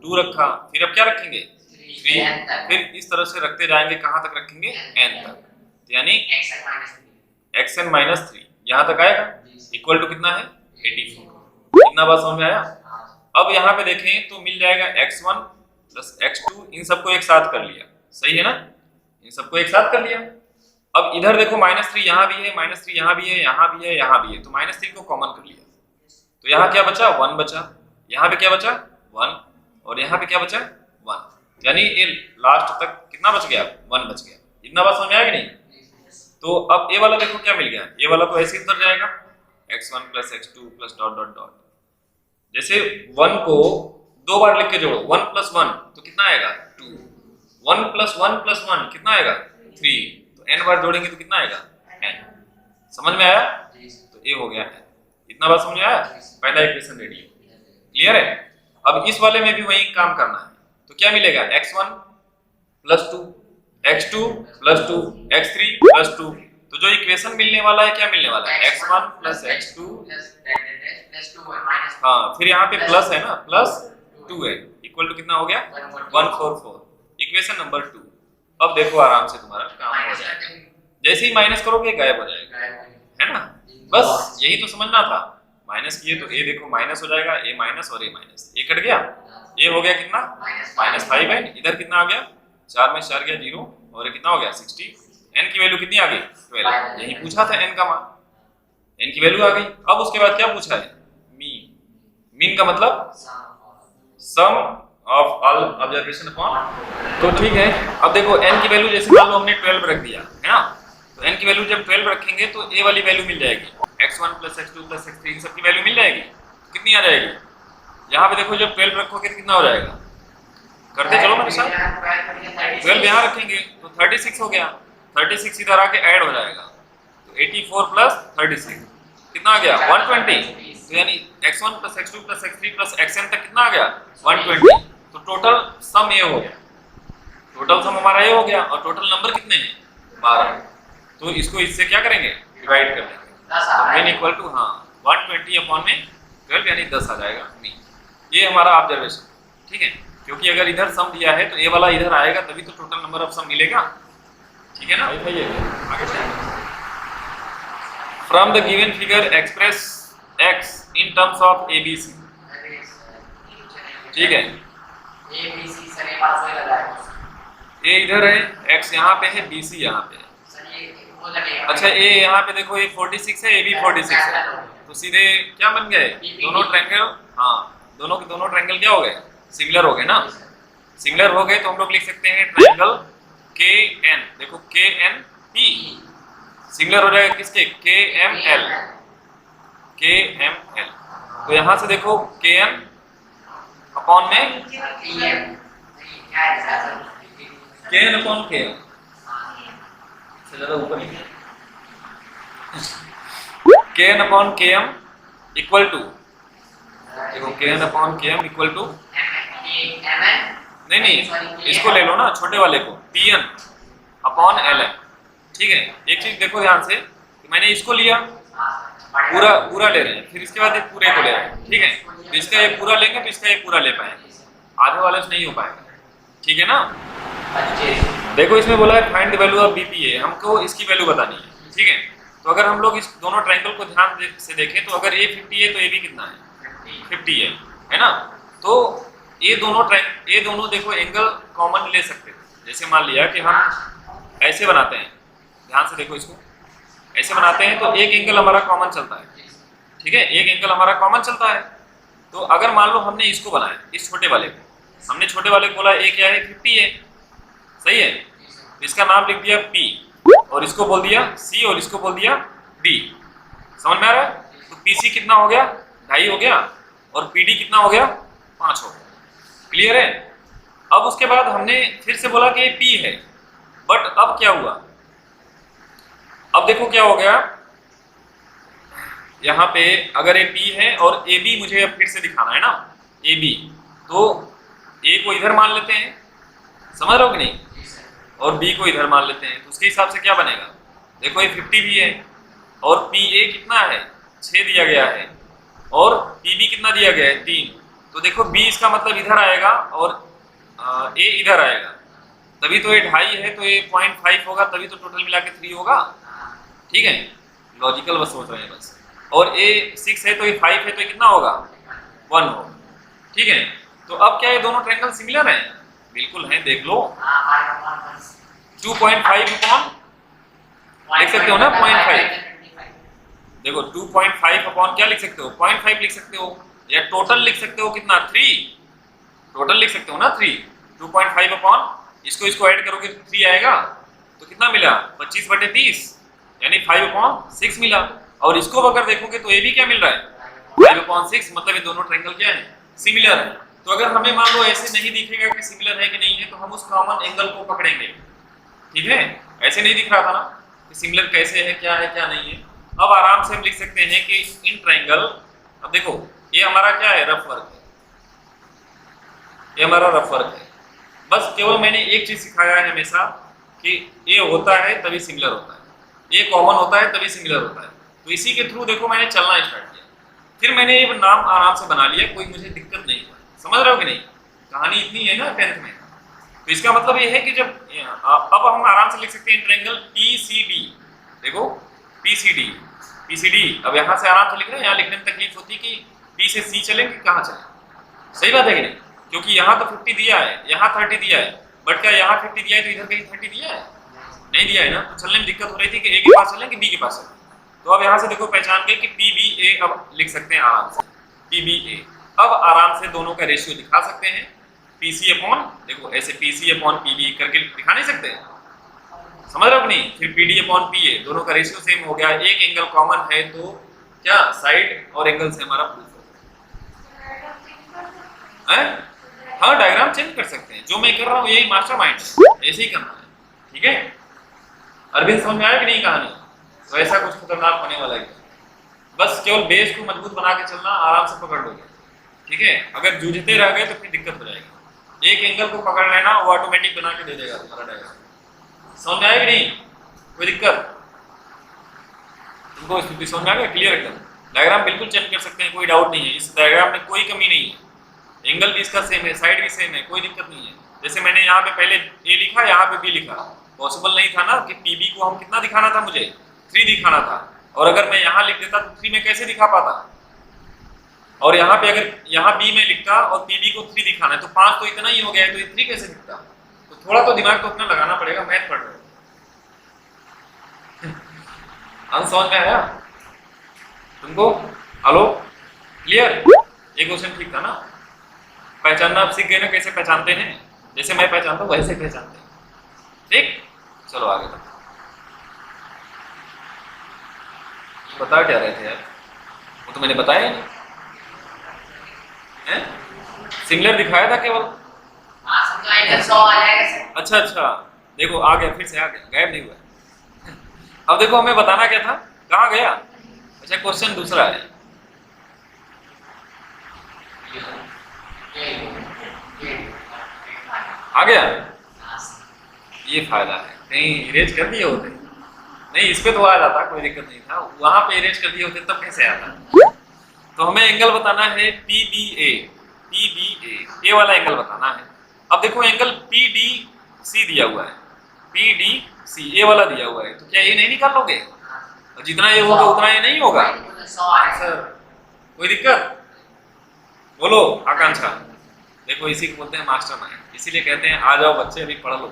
2 रखा, फिर अब क्या रखेंगे? 3, फिर इस तरह से रखते जाएंगे, कहां तक रखेंगे? n तक, यानी xn माइनस 3 यहां तक आएगा, इक्वल टू कितना है? 84। इतना बात समझ में आया? अब यहाँ पे देखें तो मिल जाएगा x1 प्लस x2, इन सबको एक साथ कर लिया, सही है ना? इन सबको एक साथ कर लिया। अब इधर देखो -3 यहाँ भी है, -3 यहाँ भी है, यहाँ भी है, यहाँ भी है, तो -3 को कॉमन कर लिया, तो यहाँ क्या बचा? 1 बचा, यहाँ पे क्या बचा? 1, और यहाँ पे क्या बचा? 1, यानी ये लास्ट तक कितना बच गया? 1 बच गया। इतना बात समझ में आया कि नहीं? तो अब ये वाला देखो क्या मिल गया, ये वाला तो ऐसे ही उतर जाएगा, x1 plus x2 plus dot dot dot. जैसे 1 को 2 बार लिख के जोड़ो, 1 प्लस 1 तो कितना आएगा? 2, 1 प्लस 1 प्लस 1 कितना आएगा? 3, तो n बार जोड़ेंगे तो कितना आएगा? n। समझ में आया? तो ये हो गया है। इतना बात समझ में आया? पहला इक्वेशन रेडी है। क्लियर है? अब इस वाले में भी वही काम करना है, तो क्या मिलेगा? x1 plus 2, x2 plus 2, x3 plus 2, तो जो इक्वेशन मिलने वाला है क्या मिलने वाला है? x1 plus x2 plus 2 minus, हाँ फिर यहाँ पे प्लस है ना, प्लस 2 है, इक्वल टू कितना हो गया? 144, इक्वेशन नंबर 2। अब देखो आराम से तुम्हारा काम हो जाएगा, जैसे ही माइनस करोगे गायब हो जाएगा, है ना? बस यही तो समझना था। माइनस किए तो ए देखो माइनस हो जाएगा, ए माइनस और ए माइनस, ए कट गया, ये हो गया कितना? -5 है। इधर कितना आ गया? 4 में 4 गया 0, और कितना हो गया? 60। n की वैल्यू कितनी आ गई? 12। यही पूछा था n का मान, n की वैल्यू आ गई। अब उसके बाद क्या पूछा है? मीन। मीन का मतलब सम ऑफ ऑल ऑब्जर्वेशन अपॉन, तो ठीक है। अब देखो n की वैल्यू जैसे मान लो हमने 12 रख दिया है ना, तो n की वैल्यू जब 12 रखेंगे तो a वाली वैल्यू मिल जाएगी, x1 plus x2 plus x3 इन सब की वैल्यू मिल जाएगी, कितनी आ जाएगी? यहाँ पे देखो जब 12 रखोगे तो कितना हो जाएगा? करते चलो मेरे साथ, 12 यहाँ रखेंगे तो 36 हो गया, 36 इधर आके ऐड हो जाएगा, तो 84 प्लस 36 कितना आ गया? 120। तो यानी x1 plus x2 plus x3 plus xn तक कितना आ गया? 120। तो टोटल सम ये हो गया, टोटल सम हमारा ये हो गया, और टोटल नंबर कितने हैं? 12। तो इसको इससे क्या करेंगे? डिवाइड कर देंगे, तो मीन इक्वल टू 120 अपॉन में 12 यानी 10 आ जाएगा मीन। ये हमारा ऑब्जर्वेशन, ठीक है, क्योंकि अगर इधर सम दिया है तो ये वाला इधर आएगा तभी तो टोटल नंबर ऑफ सम मिलेगा, ठीक है ना? आगे चलिए। From the given figure express x in terms of ABC। ठीक है, ए बी सी सर ये बात सही लगा है a इधर है, x यहाँ पे है, BC यहाँ पे है। सर ये वो लगेगा अच्छा a यहाँ पे देखो a 46 है, AB 46 है, तो सीधे क्या बन गए दोनों ट्रायंगल। हाँ, दोनों के दोनों ट्रायंगल क्या हो गए, सिमिलर हो गए ना। सिमिलर हो गए तो हम लोग लिख सकते हैं ट्रायंगल KN, देखो KNP सिमिलर हो जाएगा किसके, KML। तो यहाँ से देखो KN अपॉन में पीएम नहीं क्या है सर KN अपॉन KM से ज़्यादा ऊपर नहीं, KN upon KM equal to, देखो KN upon KM equal to, नहीं इसको ले लो ना छोटे वाले को, PN अपॉन LM। ठीक है, एक चीज देखो ध्यान से कि मैंने इसको लिया, पूरा ले रहे हैं, फिर इसके बाद एक पूरे को ले रहे हैं। ठीक है, तो इसका ये पूरा लेंगे तो इसका ये पूरा ले पाएंगे, आधे वाले से नहीं हो पाएगा। ठीक है ना। देखो इसमें बोला है find the value of BPA, हमको इसकी वैल्यू बतानी है। ठीक है, तो अगर हम लोग इस दोनों ट्रायंगल को ध्यान से देखें तो अगर A 50 है तो AB कितना है, 50 है ना। तो ये दोनों देखो एंगल कॉमन ले सकते हैं। जैसे मान लिया कि हम ऐसे बनाते हैं, ध्यान से देखो इसको, ऐसे बनाते हैं तो एक एंगल हमारा कॉमन चलता है। ठीक है, एक एंगल हमारा कॉमन चलता है। तो अगर मान लो हमने इसको बनाया, इस छोटे वाले को, हमने छोटे वाले को बोला ए क्या है, 50 है, सही है, तो इसका नाम लिख दिया P और इसको बोल दिया C और इसको बोल दिया B। समझ में आ रहा है। तो PC कितना हो गया, 2.5 हो गया, और PD कितना हो गया, 5 हो गया। क्लियर है। अब उसके बाद हमने फिर से बोला कि ये P है, बट अब क्या हुआ, अब देखो क्या हो गया, यहाँ पे अगर ये P है और AB मुझे अब फिर से दिखाना है ना, AB, तो A को इधर मान लेते हैं, समझ रहे हो कि नहीं, और B को इधर मान लेते हैं, तो उसके हिसाब से क्या बनेगा, देखो ये 50 भी है और PA कितना है, 6 दिया गया है, और PB कितना दिया गया है, 3। तो देखो B इसका मतलब इधर आएगा और A इधर आएगा, तभी तो ये 2.5 है, तो ये 0.5 होगा, तभी तो टोटल मिला के 3 होगा। ठीक है, लॉजिकल बस सोच रहे हैं बस। और A 6 है तो ये 5 है, तो ये कितना होगा, 1 होगा। ठीक है, तो अब क्या ये दोनों ट्रायंगल सिमिलर हैं, बिल्कुल हैं, देख लो 2.5 अपॉन लिख सकते हो ना, 0.5, देखो 2.5 अपॉन क्या लिख सकते हो, 0.5 लिख सकते हो, या टोटल लिख सकते हो कितना, 3, टोटल लिख सकते हो ना 3। 2.5 अपॉन इसको ऐड करोगे 3 आएगा, तो कितना मिला, 25/30 यानी 5/6 मिला। और इसको अगर देखोगे तो ये भी क्या मिल रहा है, 5/6, मतलब ये दोनों ट्रायंगल क्या है, सिमिलर है। तो अगर हमें मान लो ऐसे नहीं दिखेगा कि सिमिलर है कि नहीं है, तो हम उस कॉमन एंगल को पकड़ेंगे। ठीक है, ऐसे नहीं दिख रहा था ना कि सिमिलर कैसे है, क्या नहीं है। अब आराम से हम लिख सकते हैं कि इन ट्रायंगल, अब देखो ये हमारा क्या है, रफ वर्क है, ये हमारा रफ वर्क है। बस केवल मैंने एक चीज सिखाया है हमेशा कि ये होता है तभी सिमिलर होता है, ये कॉमन होता है तभी सिमिलर होता है। तो इसी के थ्रू देखो मैंने चलना स्टार्ट किया, फिर मैंने ये नाम आराम से बना लिया, कोई मुझे दिक्कत नहीं हुआ। समझ रहे हो कि नहीं, कहानी इतनी है ना 10th में। तो इसका मतलब ये है कि जब अब हम आराम से लिख सकते हैं ट्रायंगल PCD, देखो PCD, अब यहाँ से आराम से लिख रहे हैं, यहाँ लिखने में तकलीफ होती कि B से C चलें कि कहाँ चलें, सही बात है कि नहीं, क्योंकि यहाँ तो 50 दिया है, यहाँ 30 दिया है, बट क्या यहाँ 50 दिया है तो इधर कहीं 30 दिया है, नहीं दिया है ना। तो चलने में दिक्कत हो रही थी कि A के पास चलें कि B के पास चलें। तो अब यहाँ से देखो पहचान गए कि PBA, अब लिख सकते हैं आराम से PBA। अब आराम से दोनों का रेशियो दिखा सकते हैं, PC अपॉन, देखो ऐसे PC अपॉन PB करके दिखा नहीं सकते, समझ रहे हो नहीं। फिर PD अपॉन PA, दोनों का रेशियो सेम हो गया, एक एंगल कॉमन है, तो क्या साइड और एंगल से हमारा प्रूफ है। हाँ, डायग्राम चेंज कर सकते हैं, जो मैं कर रहा हूँ यही मास्टरमाइंड है, ऐसे ही करना है। ठीक है, अरविंद समझ में आया कि नहीं कहानी, तो ऐसा कुछ खतरनाक होने वाला है। बस केवल बेस को मजबूत बना के चलना, आराम से पकड़ लोगे। ठीक है, अगर जूझते रह गए तो फिर दिक्कत हो जाएगी। एक एंगल को पकड़ लेना, वो ऑटोमेटिक बना के दे देगा तुम्हारा डायग्राम। समझ में आया कि नहीं, कोई दिक्कत, तुमको स्थिति समझ में आ गया, क्लियर एकदम। डायग्राम बिल्कुल चेंज कर सकते हैं, कोई डाउट नहीं है, इस डायग्राम में कोई कमी नहीं है, एंगल भी इसका सेम है, साइड भी सेम है, कोई दिक्कत नहीं है। जैसे मैंने यहाँ पे पहले A लिखा, यहाँ पे B लिखा, पॉसिबल नहीं था ना कि PB को हम कितना दिखाना था, मुझे 3 दिखाना था, और अगर मैं यहाँ लिख देता तो 3 में कैसे दिखा पाता, और यहाँ पे अगर यहाँ बी में लिखता और पीबी को 3 दिखाना है तो 5 तो इतना ही हो गया है, तो ये 3 कैसे दिखता। तो थोड़ा तो दिमाग तो अपना लगाना पड़ेगा, मैथ पढ़ रहे हो। समझ में आया तुमको? Hello, clear? ये क्वेश्चन ठीक था ना? पहचानना आप सीख गए ना, कैसे पहचानते हैं, जैसे मैं पहचानता हूँ वैसे पहचानते हैं। ठीक, चलो आगे बढ़ते। बता क्या रहे थे यार, वो तो मैंने बताया नहीं है? सिंगुलर दिखाया था केवल। हाँ समझो, इधर 100 आ जाएगा सर। अच्छा अच्छा, देखो आ गया, फिर से आ गया, गायब नहीं हुआ। अब देखो हमें बताना क्या था, कहाँ गया? अच्छा क्वेश्चन दूसरा है, आ गया। ये फायदा है, कहीं इरेज कर दिए होते नहीं, इस पे तो आ जाता, कोई दिक्कत नहीं था, वहां पे इरेज कर दिए होते तब कैसे आता। तो हमें एंगल बताना है PBA, PBA ये वाला एंगल बताना है। अब देखो एंगल PDC दिया हुआ है, PDC ये वाला दिया हुआ है, तो क्या ये नहीं निकाल लोगे? और जितना ये होगा उतना ये नहीं होगा। सर कोई दिक्कत? बोलो आकांक्षा। देखो इसी को बोलते हैं मास्टरमाइंड, इसीलिए कहते हैं आ जाओ बच्चे अभी पढ़ लो,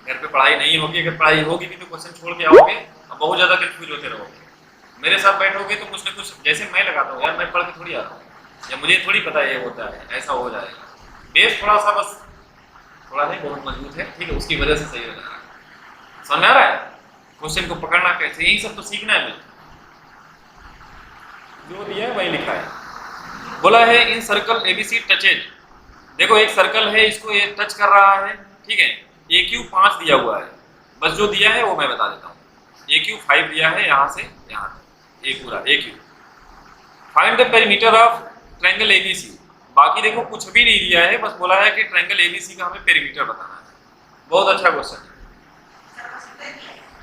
घर पे पढ़ाई नहीं होगी, अगर पढ़ाई होगी भी तो क्वेश्चन छोड़ के आओगे और बहुत ज्यादा कंफ्यूज होते रहोगे। मेरे साथ बैठोगे तो कुछ न कुछ, जैसे मैं लगाता हूँ यार, मैं पढ़ के थोड़ी आ रहा हूँ, या मुझे थोड़ी पता है ये होता है, ऐसा हो जाएगा। बेस थोड़ा सा बस, थोड़ा नहीं बहुत मजबूत है, ठीक है, उसकी वजह से सही हो जा रहा है। समझ में आ रहा है? क्वेश्चन को पकड़ना कैसे, यही सब तो सीखना है। जो दिया है वही लिखा है। बोला है इन सर्कल ABC टचेज, देखो एक सर्कल है, इसको ये टच कर रहा है, ठीक है। AQ 5 दिया हुआ है, बस जो दिया है वो मैं बता देता हूँ। AQ 5 दिया है, यहाँ से यहाँ ये पूरा AQ। Find the perimeter of triangle ABC, बाकी देखो कुछ भी नहीं दिया है, बस बोला है कि ट्रायंगल ABC का हमें पेरीमीटर बताना है। बहुत अच्छा क्वेश्चन है।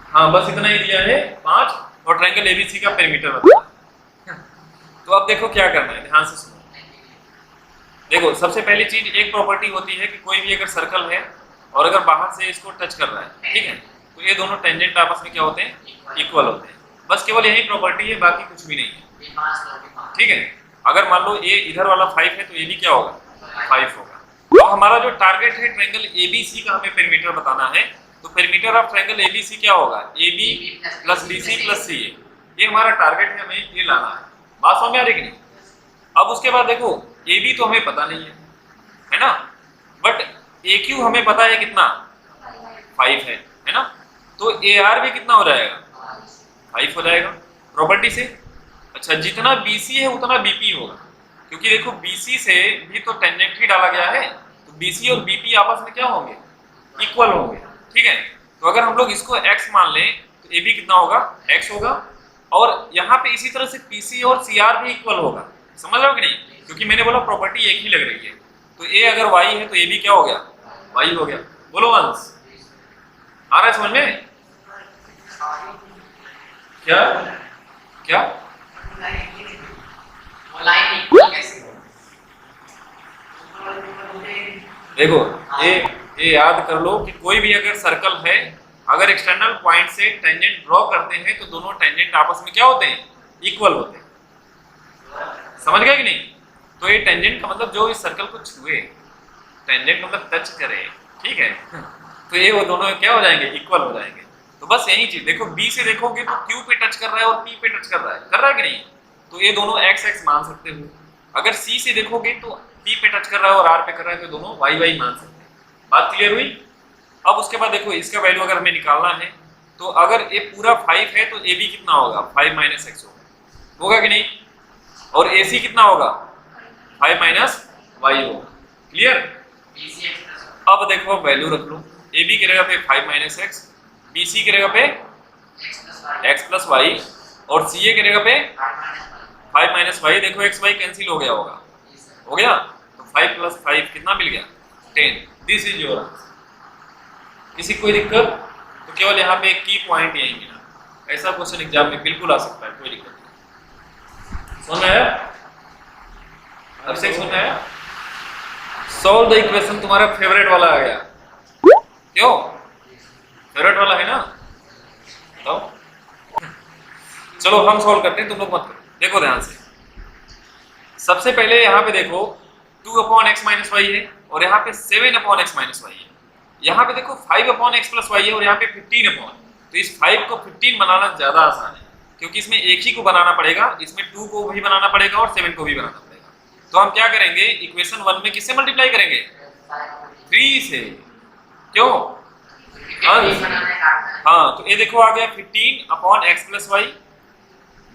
हाँ बस इतना ही दिया है 5, और ट्रायंगल ABC का पेरीमीटर बताना है। तो अब देखो क्या करना है, ध्यान से सुनो। देखो सबसे पहली चीज, एक प्रॉपर्टी होती है कि कोई भी अगर सर्कल है और अगर बाहर से इसको टच कर रहा है, ठीक है, तो ये दोनों टेंजेंट आपस में क्या होते हैं? इक्वल होते हैं। बस केवल यही प्रॉपर्टी है, बाकी कुछ भी नहीं है, ठीक है। अगर मान लो ये इधर वाला 5 है तो ये भी क्या होगा? 5 होगा। तो हमारा जो टारगेट है ट्रायंगल ABC का हमें पेरीमीटर बताना है, तो पेरीमीटर ऑफ ट्रायंगल ABC क्या होगा? AB plus BC plus CA, ये हमारा टारगेट है, हमें ये लाना है। बात समझ में आ रही कि नहीं? अब उसके बाद देखो AB तो हमें पता नहीं है ना, बट AQ हमें पता है कितना? 5 है ना, तो AR भी कितना हो जाएगा? 5 हो जाएगा प्रॉपर्टी से। अच्छा जितना BC है उतना BP होगा, क्योंकि देखो BC से भी तो टेंजेंट ही डाला गया है, तो BC और BP आपस में क्या होंगे? इक्वल होंगे, ठीक है। तो अगर हम लोग इसको x मान लें तो AB कितना होगा? x होगा, और यहाँ पे इसी तरह से PC और CR भी इक्वल होगा। समझ रहे हो कि नहीं? क्योंकि मैंने बोला प्रॉपर्टी एक ही लग रही है, तो A अगर Y है तो AB क्या हो गया? Y हो गया। बोलो वंश, आ रहा है समझ में? क्या क्या देखो ये याद कर लो कि कोई भी अगर सर्कल है, अगर एक्सटर्नल पॉइंट से टेंजेंट ड्रॉ करते हैं तो दोनों टेंजेंट आपस में क्या होते हैं? इक्वल होते हैं। समझ गए कि नहीं? तो ये टेंजेंट का मतलब जो इस सर्कल को छुए, टेंजेंट मतलब टच करे, ठीक है, तो ये वो दोनों क्या हो जाएंगे? इक्वल हो जाएंगे। तो बस यही चीज देखो, B से देखोगे तो Q पे टच कर रहा है और P पे टच कर रहा है कि नहीं? तो ये दोनों x मान सकते हो। अगर C से देखोगे तो P पे टच कर रहा है और R पे कर रहा है, तो दोनों y मान सकते हैं। बात क्लियर हुई? अब उसके बाद देखो इसका वैल्यू अगर हमें निकालना है, तो अगर ये पूरा 5 है तो AB कितना होगा? 5 - x होगा कि नहीं? और AC कितना होगा? 5 - y होगा। क्लियर? अब देखो वैल्यू रख लो, AB की जगह पे 5 - x, BC की जगह पे x + y, और CA की जगह पे 5 - y। देखो x y कैंसिल हो गया होगा, हो गया, तो 5 + 5 कितना मिल गया? 10। This is your answer. किसी कोई दिक्कत? तो केवल यहाँ पे एक की पॉइंट यही मिला। ऐसा क्वेश्चन एग्जाम में बिल्कुल आ सकता है, कोई दिक्कत नहीं। समझ में आया? अब से समझ में आया? सॉल्व द इक्वेशन तुम्हारा फेवरेट वाला आ गया। क्यों फेवरेट वाला है ना? तो चलो हम सॉल्व करते हैं, तुम लोग मत करो। देखो ध्यान से, सबसे पहले यहाँ पे देखो 2/x माइनस वाई है और यहाँ पे 7/x माइनस वाई है। यहाँ पे देखो 5/x प्लस वाई है और यहाँ पे 15 तो इस 5 को 15 बनाना ज्यादा आसान है, क्योंकि इसमें एक ही को बनाना पड़ेगा, इसमें 2 को भी बनाना पड़ेगा और 7 को भी बनाना पड़ेगा। तो हम क्या करेंगे, इक्वेशन 1 में किससे मल्टीप्लाई करेंगे, 3 से। क्यों? हाँ, तो ये देखो आ गया 15/x plus y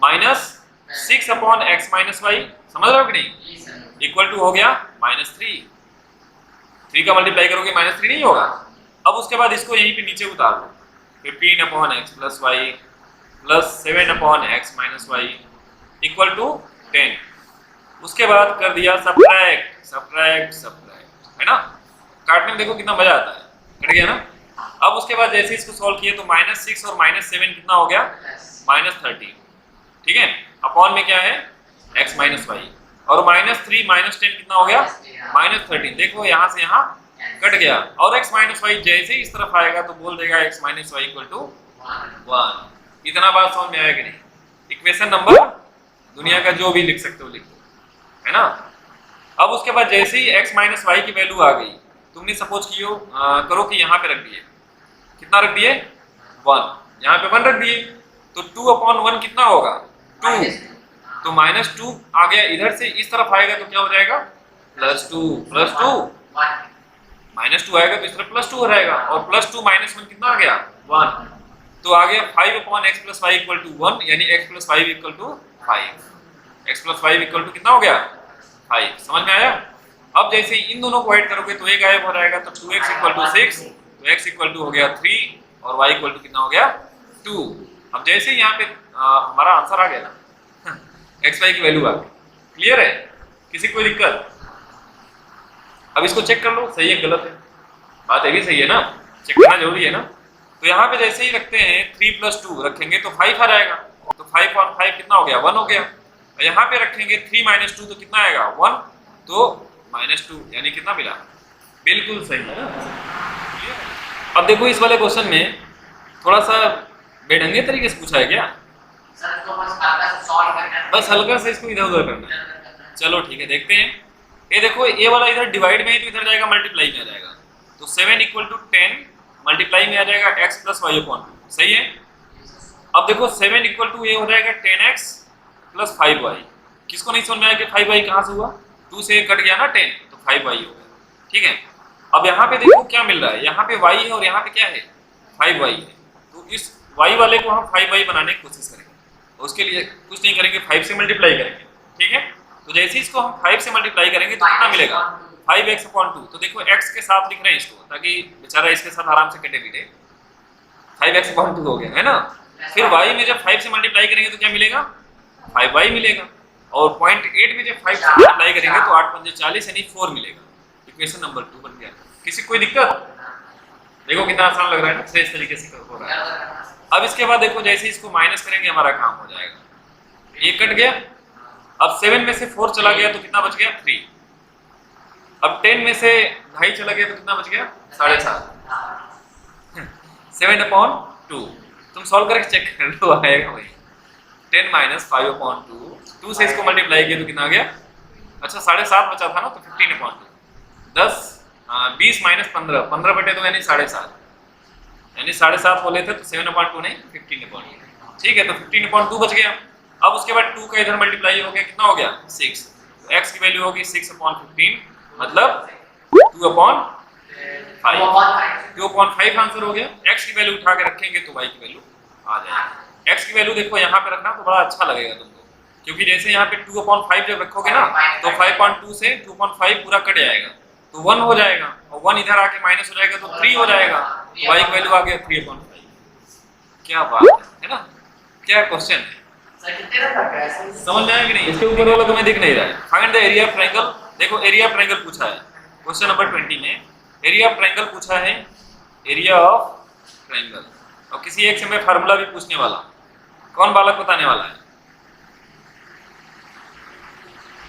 minus 6/x minus y, समझ रहे हो कि नहीं, इक्वल टू हो गया -3। 3 का मल्टीप्लाई करोगे -3 नहीं होगा। अब उसके बाद इसको यहीं पे नीचे उतार दो, 15/x plus y plus 7/x minus y equal to 10। उसके बाद कर दिया सब्ट्रैक्ट सब्ट्रैक्ट सब्ट्रैक्ट, है ना। काटने में देखो कितना मजा आता है, कट गया ना। अब उसके बाद जैसे इसको सॉल्व किए तो -6 और -7 कितना हो गया, -13, ठीक है। अपॉन में क्या है, x माइनस वाई, और -3 -10 कितना हो गया, -13। देखो यहाँ से यहाँ कट गया, और x माइनस वाई जैसे इस तरफ आएगा तो बोल देगा x minus y equal to 1। इतना बात समझ में आया कि नहीं। इक्वेशन नंबर दुनिया का जो भी लिख सकते हो लिख दो, है ना। अब उसके बाद जैसे ही x माइनस वाई की वैल्यू आ गई, तुमने सपोज करो कि यहाँ पे रख दिए, कितना रख दिए, 1, यहाँ पे 1 रख दिए, तो 2/1 कितना होगा, 2। तो -2 आ गया, इधर से इस तरफ आएगा तो क्या हो जाएगा, +2 +2, -2 आएगा तो इस तरफ +2 हो जाएगा, और +2 -1 कितना आ गया, 1। तो आ गया 5/x plus Y equal to 1, यानी x plus 5 equal to 5। x plus 5 equal to कितना हो गया, 5। समझ में आया। अब जैसे इन दोनों को ऐड करोगे तो ये गायब हो जाएगा, तो 2x इक्वल टू 6, तो x इक्वल टू हो गया 3 और y इक्वल टू कितना हो गया, 2। अब जैसे यहाँ पे हमारा आंसर आ गया ना, x y की वैल्यू आ गई। क्लियर है, किसी कोई दिक्कत। अब इसको चेक कर लो, सही है गलत है, बात ये भी सही है ना, चेक करना जरूरी है ना। तो यहाँ पे जैसे ही रखते हैं 3 + 2 रखेंगे तो 5 आ जाएगा, तो 5 और 5 कितना हो गया, 1 हो गया। यहाँ पे रखेंगे 3 - 2 तो कितना आएगा, 1, तो -2, यानी कितना मिला, बिल्कुल सही है ना। अब देखो इस वाले क्वेश्चन में थोड़ा सा बेढंगे तरीके से पूछा है क्या, सर तो बस हल्का सा सॉल्व करना है, बस हल्का से इसको इधर उधर करना है। चलो ठीक है, देखते हैं। ये देखो ये वाला इधर डिवाइड में है तो इधर जाएगा मल्टीप्लाई में आ जाएगा, तो 7 = 10 मल्टीप्लाई में आ जाएगा x + y/2, सही है। अब देखो 7 = ये हो जाएगा 10x + 5y। किसको नहीं समझ में आया कि 5y कहाँ से हुआ, 2 से कट गया ना 10, तो 5y हो गया, ठीक है। अब यहाँ पे देखो क्या मिल रहा है, यहाँ पे y है और यहाँ पे क्या है, 5y है। तो इस y वाले को हम 5y बनाने की कोशिश करेंगे, उसके लिए कुछ नहीं करेंगे, 5 से मल्टीप्लाई करेंगे, ठीक है। तो जैसे इसको हम 5 से मल्टीप्लाई करेंगे तो कितना मिलेगा, 5x/2। तो देखो x के साथ लिख रहे हैं इसको, ताकि बेचारा इसके साथ आराम से कटे पीटे, 5x/2 हो गया, है ना। फिर y में जब 5 से मल्टीप्लाई करेंगे तो क्या मिलेगा, 5y मिलेगा, और 0.8 में जब 5 से मल्टीप्लाई करेंगे तो 8 × 5 = 40 यानी 4 मिलेगा। इक्वेशन नंबर 2 बन गया। किसी कोई दिक्कत, देखो कितना आसान लग रहा है ना, सही तरीके से हो रहा है। अब इसके बाद देखो जैसे इसको माइनस करेंगे हमारा काम हो जाएगा, ये कट गया। अब 7 में से 4 चला गया तो कितना बच गया, 3। अब 10 में से 2.5 चला गया तो कितना बच गया, 7.5। 7/2 तुम सॉल्व करके चेक कर लो, आएगा वही 10 - 5/2। 2 से इसको मल्टीप्लाई किया तो कितना आ गया, अच्छा 7.5 बचा था ना, तो 15/2। 10 20 - 15 15/2 यानी 7.5, यानी 7.5 बोले थे तो 7/2 नहीं 15/2, ठीक है। तो 15/2 बच गया। अब उसके बाद 2 का इधर मल्टीप्लाई हो गया, कितना हो गया, 6। तो x की वैल्यू होगी 6/15, मतलब 2/5। 2/5 आंसर हो गया। x की वैल्यू उठा के रखेंगे तो y की वैल्यू आ जाएगी। x की वैल्यू देखो यहाँ पे रखना तो बड़ा अच्छा लगेगा तुमको, क्योंकि जैसे यहाँ पे 2/5 जब रखोगे ना तो 5.2 से 2.5 पूरा कट जाएगा, तो 1 हो जाएगा, और 1 इधर आके माइनस हो जाएगा तो 3 हो जाएगा, तो y की वैल्यू आ गया 3/5। क्या बात है ना, क्या क्वेश्चन है, समझ में आया कि नहीं। इसके ऊपर वाला तुम्हें दिख नहीं रहा है, find the area of triangle. देखो एरिया ऑफ ट्रायंगल पूछा है क्वेश्चन नंबर 20 में, एरिया ऑफ ट्रायंगल पूछा है, एरिया ऑफ ट्रायंगल, और किसी एक समय फार्मूला भी पूछने वाला, कौन बालक बताने वाला है।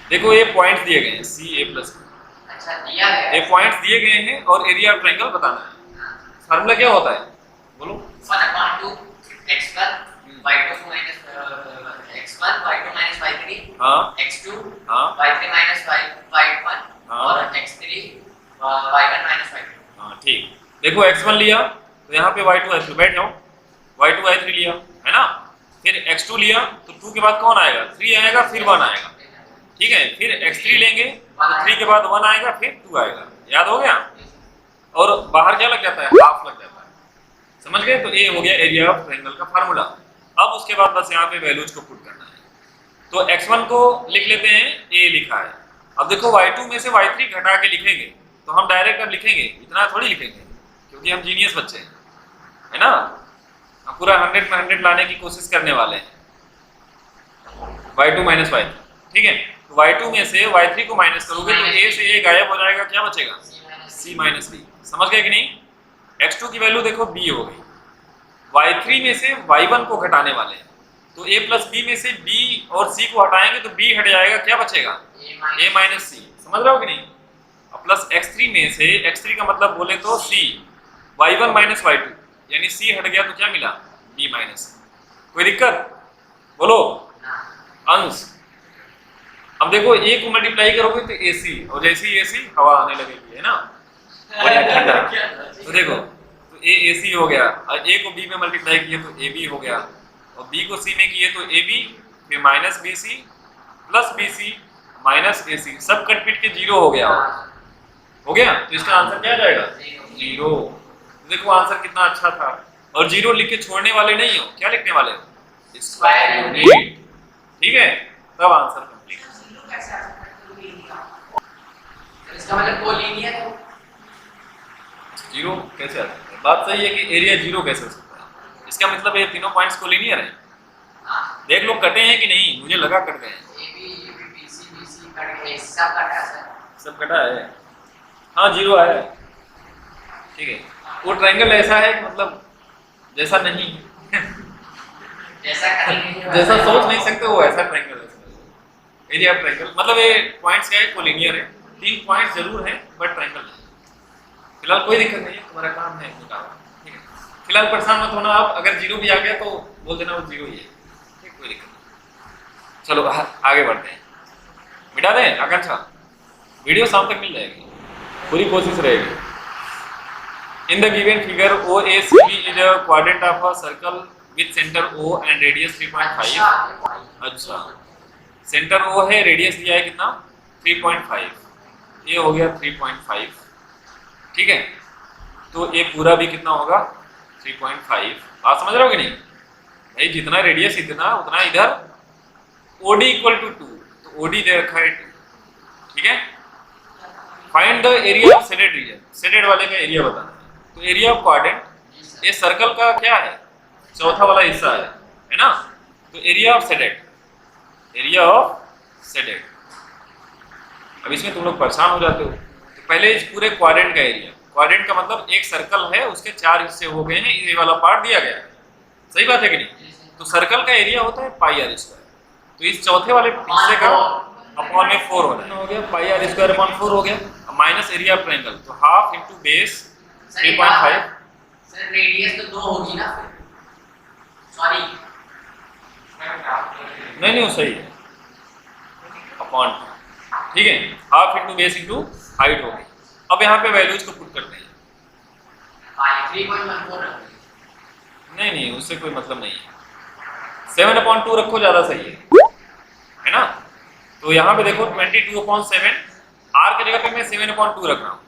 देखो ये पॉइंट्स दिए गए हैं CA+, अच्छा दिया गया है, ये पॉइंट्स दिए गए हैं और एरिया ऑफ ट्रायंगल बताना है। फार्मूला क्या होता है बोलो, 1/2 x + y2 - x1 y2 minus y3 हाँ x2 हाँ y3 minus y1 हाँ। और x3 y1 minus y2। हाँ ठीक। देखो x1 लिया तो यहाँ पे y2 y3 बैठ जाओ, y2 y3 लिया है ना, फिर x2 लिया तो 2 के बाद कौन आएगा, 3 आएगा, फिर 1 आएगा, ठीक है। फिर x3 लेंगे तो 3 के बाद 1 आएगा, फिर 2 आएगा, याद हो गया। और बाहर क्या लग जाता है, हाफ लग जाता है, समझ गए। तो ये हो गया एरिया ऑफ ट्रायंगल का फार्मूला। अब उसके बाद बस यहाँ पे वैल्यूज को पुट करना है। तो x1 को लिख लेते हैं, a लिखा है। अब देखो y2 में से y3 घटा के लिखेंगे तो हम डायरेक्ट अब लिखेंगे, इतना थोड़ी लिखेंगे क्योंकि हम जीनियस बच्चे हैं, है ना। हम पूरा 100 में 100 लाने की कोशिश करने वाले हैं। y2 माइनस y3, ठीक है। तो y2 में से y3 को माइनस करोगे तो a से a गायब हो जाएगा, क्या बचेगा, c माइनस b। समझ गए कि नहीं। x2 की वैल्यू देखो b हो गई, y3 में से y1 को घटाने वाले हैं तो a प्लस b में से b और c को हटाएंगे तो b हट जाएगा, क्या बचेगा, a माइनस c। समझ रहे हो कि नहीं। अब प्लस x3 में से, x3 का मतलब बोले तो c, y1 माइनस y2 यानी c हट गया तो क्या मिला, b माइनस। कोई दिक्कत बोलो, अंश। अब देखो a को मल्टीप्लाई करोगे तो ac, और जैसे ही ac हवा आने लगेगी, है ना, बढ़िया ठंडा। तो देखो तो a ac हो गया, और a को b में मल्टीप्लाई किए तो ab हो गया, और b को c में किए तो ab, फिर minus bc plus bc minus ac, सब कट पिट के 0 हो गया, हो गया। तो इसका आंसर क्या आ जाएगा, 0। देखो आंसर कितना अच्छा था। और 0 लिख के छोड़ने वाले नहीं हो, क्या लिखने वाले हो, स्क्वायर यूनिट, ठीक है। तब आंसर कंप्लीट। इसका मतलब कोलिनियर है। 0 कैसे आ सकता है, बात सही है कि एरिया 0 कैसे हो सकता है, इसका मतलब ये तीनों पॉइंट्स कोलिनियर है। देख लो कटे हैं कि नहीं, मुझे लगा कट गए हैं। BC कट गए, सब कटा है, सब कटा है, हाँ 0 आया, ठीक है। वो ट्रायंगल ऐसा है कि मतलब जैसा नहीं जैसा करेंगे जैसा सोच नहीं सकते वो ऐसा ट्रायंगल है। एरिया ट्रायंगल मतलब ये पॉइंट्स क्या है, कोलिनियर है, 3 पॉइंट्स जरूर है बट ट्रायंगल नहीं। फिलहाल कोई दिक्कत नहीं है, तुम्हारा काम है निकालना, ठीक है। फिलहाल परेशान मत होना आप, अगर 0 भी आ गया तो बोल देना वो 0 ही है, ठीक, कोई दिक्कत नहीं। चलो आगे बढ़ते हैं, मिटा दें आकांक्षा, वीडियो शाम तक मिल जाएगी, पूरी कोशिश रहेगी। In the given figure, OACB is a quadrant of a circle with center O and radius 3.5। अच्छा, सेंटर O है, रेडियस दिया है कितना, 3.5, ये हो गया 3.5, ठीक है। तो ये पूरा भी कितना होगा, 3.5। आप समझ रहे हो कि नहीं भाई, जितना रेडियस इतना उतना इधर OD इक्वल टू 2, तो OD दे रखा है 2, ठीक है। Find the area of shaded region, shaded वाले का एरिया बताना है। तो एरिया ऑफ क्वाड्रेंट, ये सर्कल का क्या है, चौथा वाला हिस्सा है ना। तो area of shaded, area of shaded. अब इसमें तुम लोग परेशान हो जाते हो, तो पहले इस पूरे क्वाड्रेंट का एरिया, क्वाड्रेंट का मतलब एक सर्कल है, उसके 4 हिस्से हो गए हैं, ये वाला पार्ट दिया गया है, सही बात है कि नहीं। तो सर्कल का एरिया होता है पाई आर स्क्वायर, तो इस चौथे वाले हिस्से का अपॉन में 4 हो गया, पाई आर स्क्वायर अपॉन 4 हो गया, माइनस एरिया ऑफ ट्रायंगल, तो half into base 3.5। Sir radius तो 2 होगी ना, सॉरी नहीं वो सही है, अपॉन, ठीक है, half into base into height हो गई। अब यहाँ पे वैल्यूज को पुट करते हैं। 3.14 नहीं उससे कोई मतलब नहीं है, 7/2 रखो, ज्यादा सही है ना। तो यहाँ पे देखो 22/7, r की जगह पे मैं 7/2 रख रहा हूँ।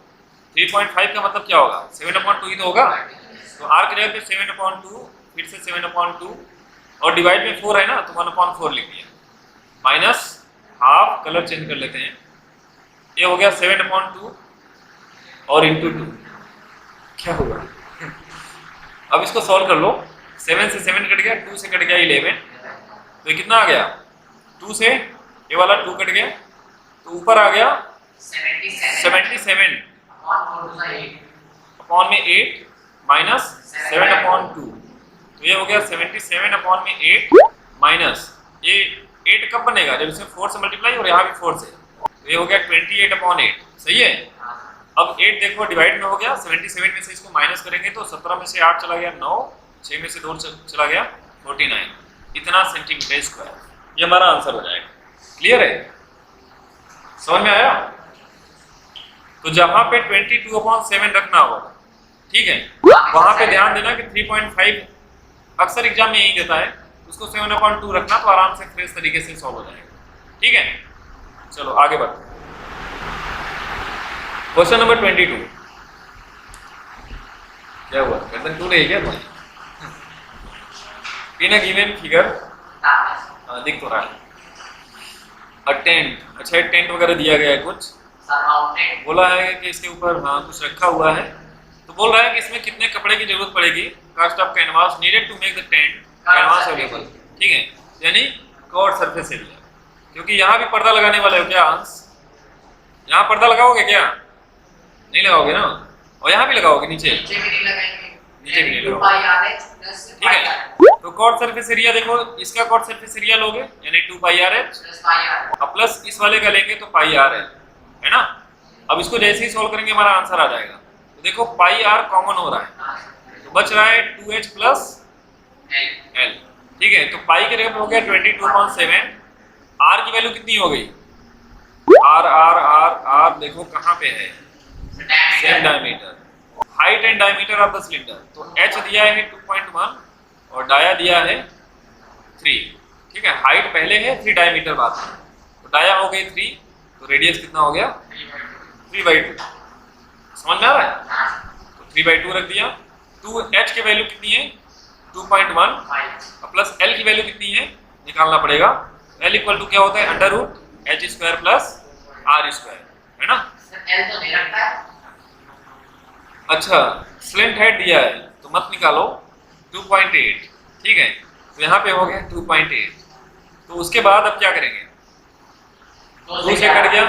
3.5 का मतलब क्या होगा, 7/2 ही तो होगा, तो r की जगह पे 7/2, फिर से 7/2 और डिवाइड में 4 है ना, तो 1/4 लिख दिया, माइनस हाफ, कलर चेंज कर लेते हैं, ये हो गया 7/2 और इंटू 2, क्या होगा अब इसको सॉल्व कर लो। 7 से 7 कट गया, 2 से कट गया 11, तो ये कितना आ गया, 2 से ये वाला 2 कट गया, तो ऊपर आ गया 77 अपॉन में 8 माइनस 7/2, तो ये हो गया 77 अपॉन में 8 माइनस, ये 8 कब बनेगा, जब इसमें 4 से मल्टीप्लाई और यहाँ भी 4 से, तो ये हो गया 28/8, सही है। अब 8 देखो डिवाइड में हो गया, 77 में से इसको माइनस करेंगे तो 17 में से 8 चला गया 9, 6 में से 2 चला गया 49, इतना सेंटीमीटर स्क्वायर, ये हमारा आंसर हो जाएगा। क्लियर है, समझ में आया? तो जहां पे 22/7 रखना होगा, ठीक है, वहां पे ध्यान देना कि 3.5 अक्सर एग्जाम में यही देता है, उसको 7/2 रखना तो आराम से फ्रेश तरीके से सॉल्व हो जाएगा। ठीक है, चलो आगे बढ़ते हैं। Question number 22। क्या हुआ, गर्दन टूट रही है क्या तुम्हारी? इन अ गिवन फिगर, दिख तो रहा है, अ टेंट। अच्छा, टेंट वगैरह दिया गया है कुछ, बोला है कि इसके ऊपर कुछ रखा हुआ है, तो बोल रहा है कि इसमें कितने कपड़े की जरूरत पड़ेगी। Cost of canvas needed to make the tent canvas available, ठीक है, यानी कवर्ड सरफेस एरिया। क्योंकि यहाँ भी पर्दा लगाने वाले हो क्या हंस? यहाँ पर्दा लगाओगे क्या? नहीं लगाओगे ना, और यहाँ भी लगाओगे नीचे नीचे भी नहीं लगाएंगे, नीचे भी नहीं लगाओगे, ठीक है। तो कॉर्ड सरफेस एरिया देखो, इसका कॉर्ड सरफेस एरिया लोगे यानी 2πr अब प्लस इस वाले का लेंगे तो πr है ना। अब इसको जैसे ही सॉल्व करेंगे हमारा आंसर आ जाएगा। तो देखो πr कॉमन हो रहा है, तो बच रहा है 2h प्लस l, ठीक है। तो पाई के जगह पे हो गया 22/7, r की वैल्यू कितनी हो गई? r r r r देखो कहाँ पे है, same diameter, height and diameter of the cylinder. तो h दिया है 2.1 और डाया दिया है 3, ठीक है। हाइट पहले है, 3 डायमीटर बाद में, तो डाया हो गई 3, तो रेडियस कितना हो गया 3/2। समझ में आ रहा है? तो 3/2 रख दिया। 2h की वैल्यू कितनी है 2.1 प्लस l की वैल्यू कितनी है निकालना पड़ेगा। l इक्वल टू क्या होता है √h² प्लस r², है ना। l तो नहीं रखता है। अच्छा, स्लेंट हेड दिया है तो मत निकालो, 2.8, ठीक है। तो यहाँ पे हो गया 2.8। तो उसके बाद अब क्या करेंगे, 2 से कट गया,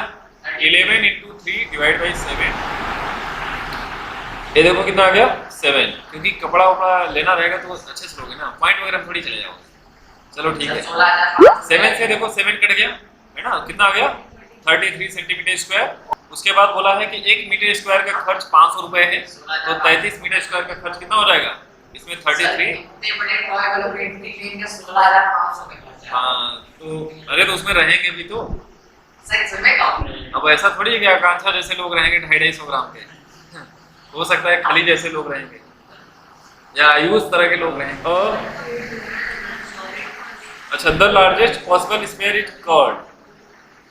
11 × 3 डिवाइड बाई 7, ये देखो कितना आ गया 7। क्योंकि कपड़ा वपड़ा लेना रहेगा तो अच्छे से लोगे ना, पॉइंट वगैरह थोड़ी चले जाओगे। चलो ठीक है, 7 से देखो 7 कट गया, है ना। कितना आ गया 33 सेंटीमीटर स्क्वायर। उसके बाद बोला है कि 1 मीटर स्क्वायर का खर्च 500 रुपए है, तो 33 मीटर स्क्वायर का खर्च कितना हो जाएगा इसमें 33। हाँ, तो अरे तो उसमें रहेंगे भी तो, अब ऐसा थोड़ी है कि आकांक्षा जैसे लोग रहेंगे 250-250 ग्राम के, हो सकता है खाली जैसे लोग रहेंगे या आयुष तरह के लोग रहेंगे। और अच्छा, the largest possible sphere is curved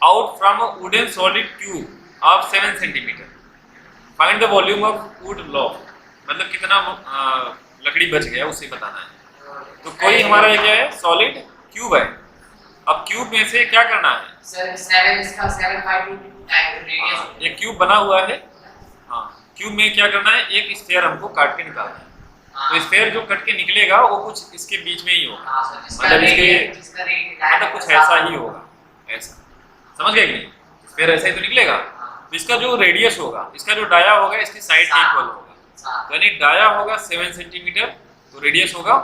out from a wooden solid cube of 7 centimetre, find the volume of would loft. मतलब कितना लकड़ी बच गया उसे बताना है। तो कोई हमारा ये क्या है सॉलिड क्यूब है। अब क्यूब में से क्या करना है, 7 इसका 7/2 रेडियस, ये क्यूब बना हुआ है। हाँ, क्यूब में क्या करना है, एक स्फीयर हमको काट के निकालना है। तो स्फीयर जो कट के निकलेगा वो कुछ इसके बीच में ही होगा, मतलब इसके मतलब कुछ ऐसा ही होगा, ऐसा, समझ गए कि नहीं। स्फीयर ऐसा ही तो निकलेगा, तो इसका जो रेडियस होगा, इसका जो डाया होगा इसकी साइड के इक्वल होगा। तो यानी डाया होगा 7 सेंटीमीटर, तो रेडियस होगा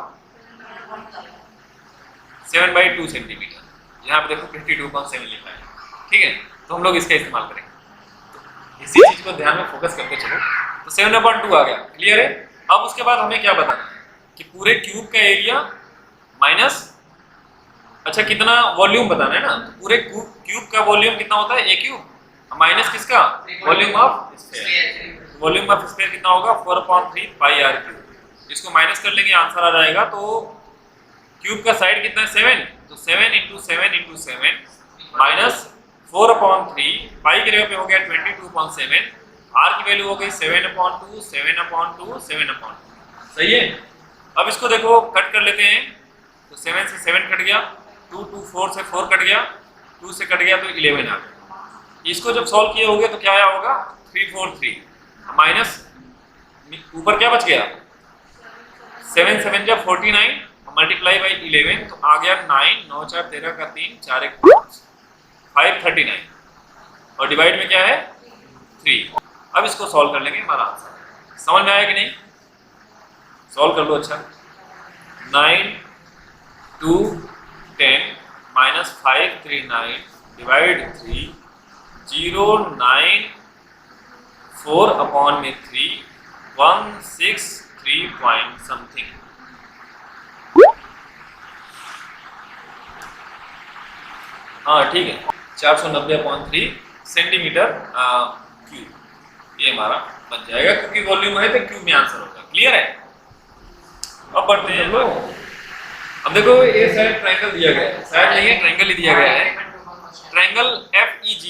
7/2 सेंटीमीटर। यहाँ पे देखो 22/7 लिखा है, ठीक है। तो हम लोग इसका इस्तेमाल करेंगे, तो इसी चीज को ध्यान में फोकस करके चलो। तो 7/2 आ गया, क्लियर है। अब उसके बाद हमें क्या बताना है कि पूरे क्यूब का एरिया माइनस, अच्छा कितना वॉल्यूम बताना है ना। तो पूरे क्यूब का वॉल्यूम कितना होता है, a क्यूब माइनस किसका volume of sphere. Volume of sphere कितना होगा 4/3 πr³। इसको माइनस कर लेंगे, आंसर आ जाएगा। तो क्यूब का साइड कितना है 7, तो 7 × 7 × 7 माइनस 4/3, पाई के जगह पे हो गया 22/7, r की वैल्यू हो गई 7/2 7/2 7/2। सही है। अब इसको देखो कट कर लेते हैं, तो 7 से 7 कट गया, 2 2 4 से 4 कट गया, 2 से कट गया तो 11 आ गया। इसको जब सॉल्व किए होगे तो क्या आया होगा 343 माइनस ऊपर क्या बच गया 7 7 जा 49 मल्टीप्लाई बाई 11, तो आ गया 9 9 4 13 का 3 4 1 5 539, और डिवाइड में क्या है 3। अब इसको सॉल्व कर लेंगे, हमारा आंसर समझ में आया कि नहीं, सॉल्व कर लो। अच्छा, 9 2 10 माइनस 539 डिवाइड 3 0 9 4/3 163 पॉइंट समथिंग। हाँ ठीक है, 490/3 सेंटीमीटर क्यूब, ये हमारा बन जाएगा, क्योंकि वॉल्यूम है तो क्यूब में आंसर होगा। क्लियर है? अब बढ़ते हैं लोग। अब देखो ये साइड ट्रायंगल दिया गया है, साइड नहीं है ट्रायंगल ही दिया गया है, ट्रायंगल FEG,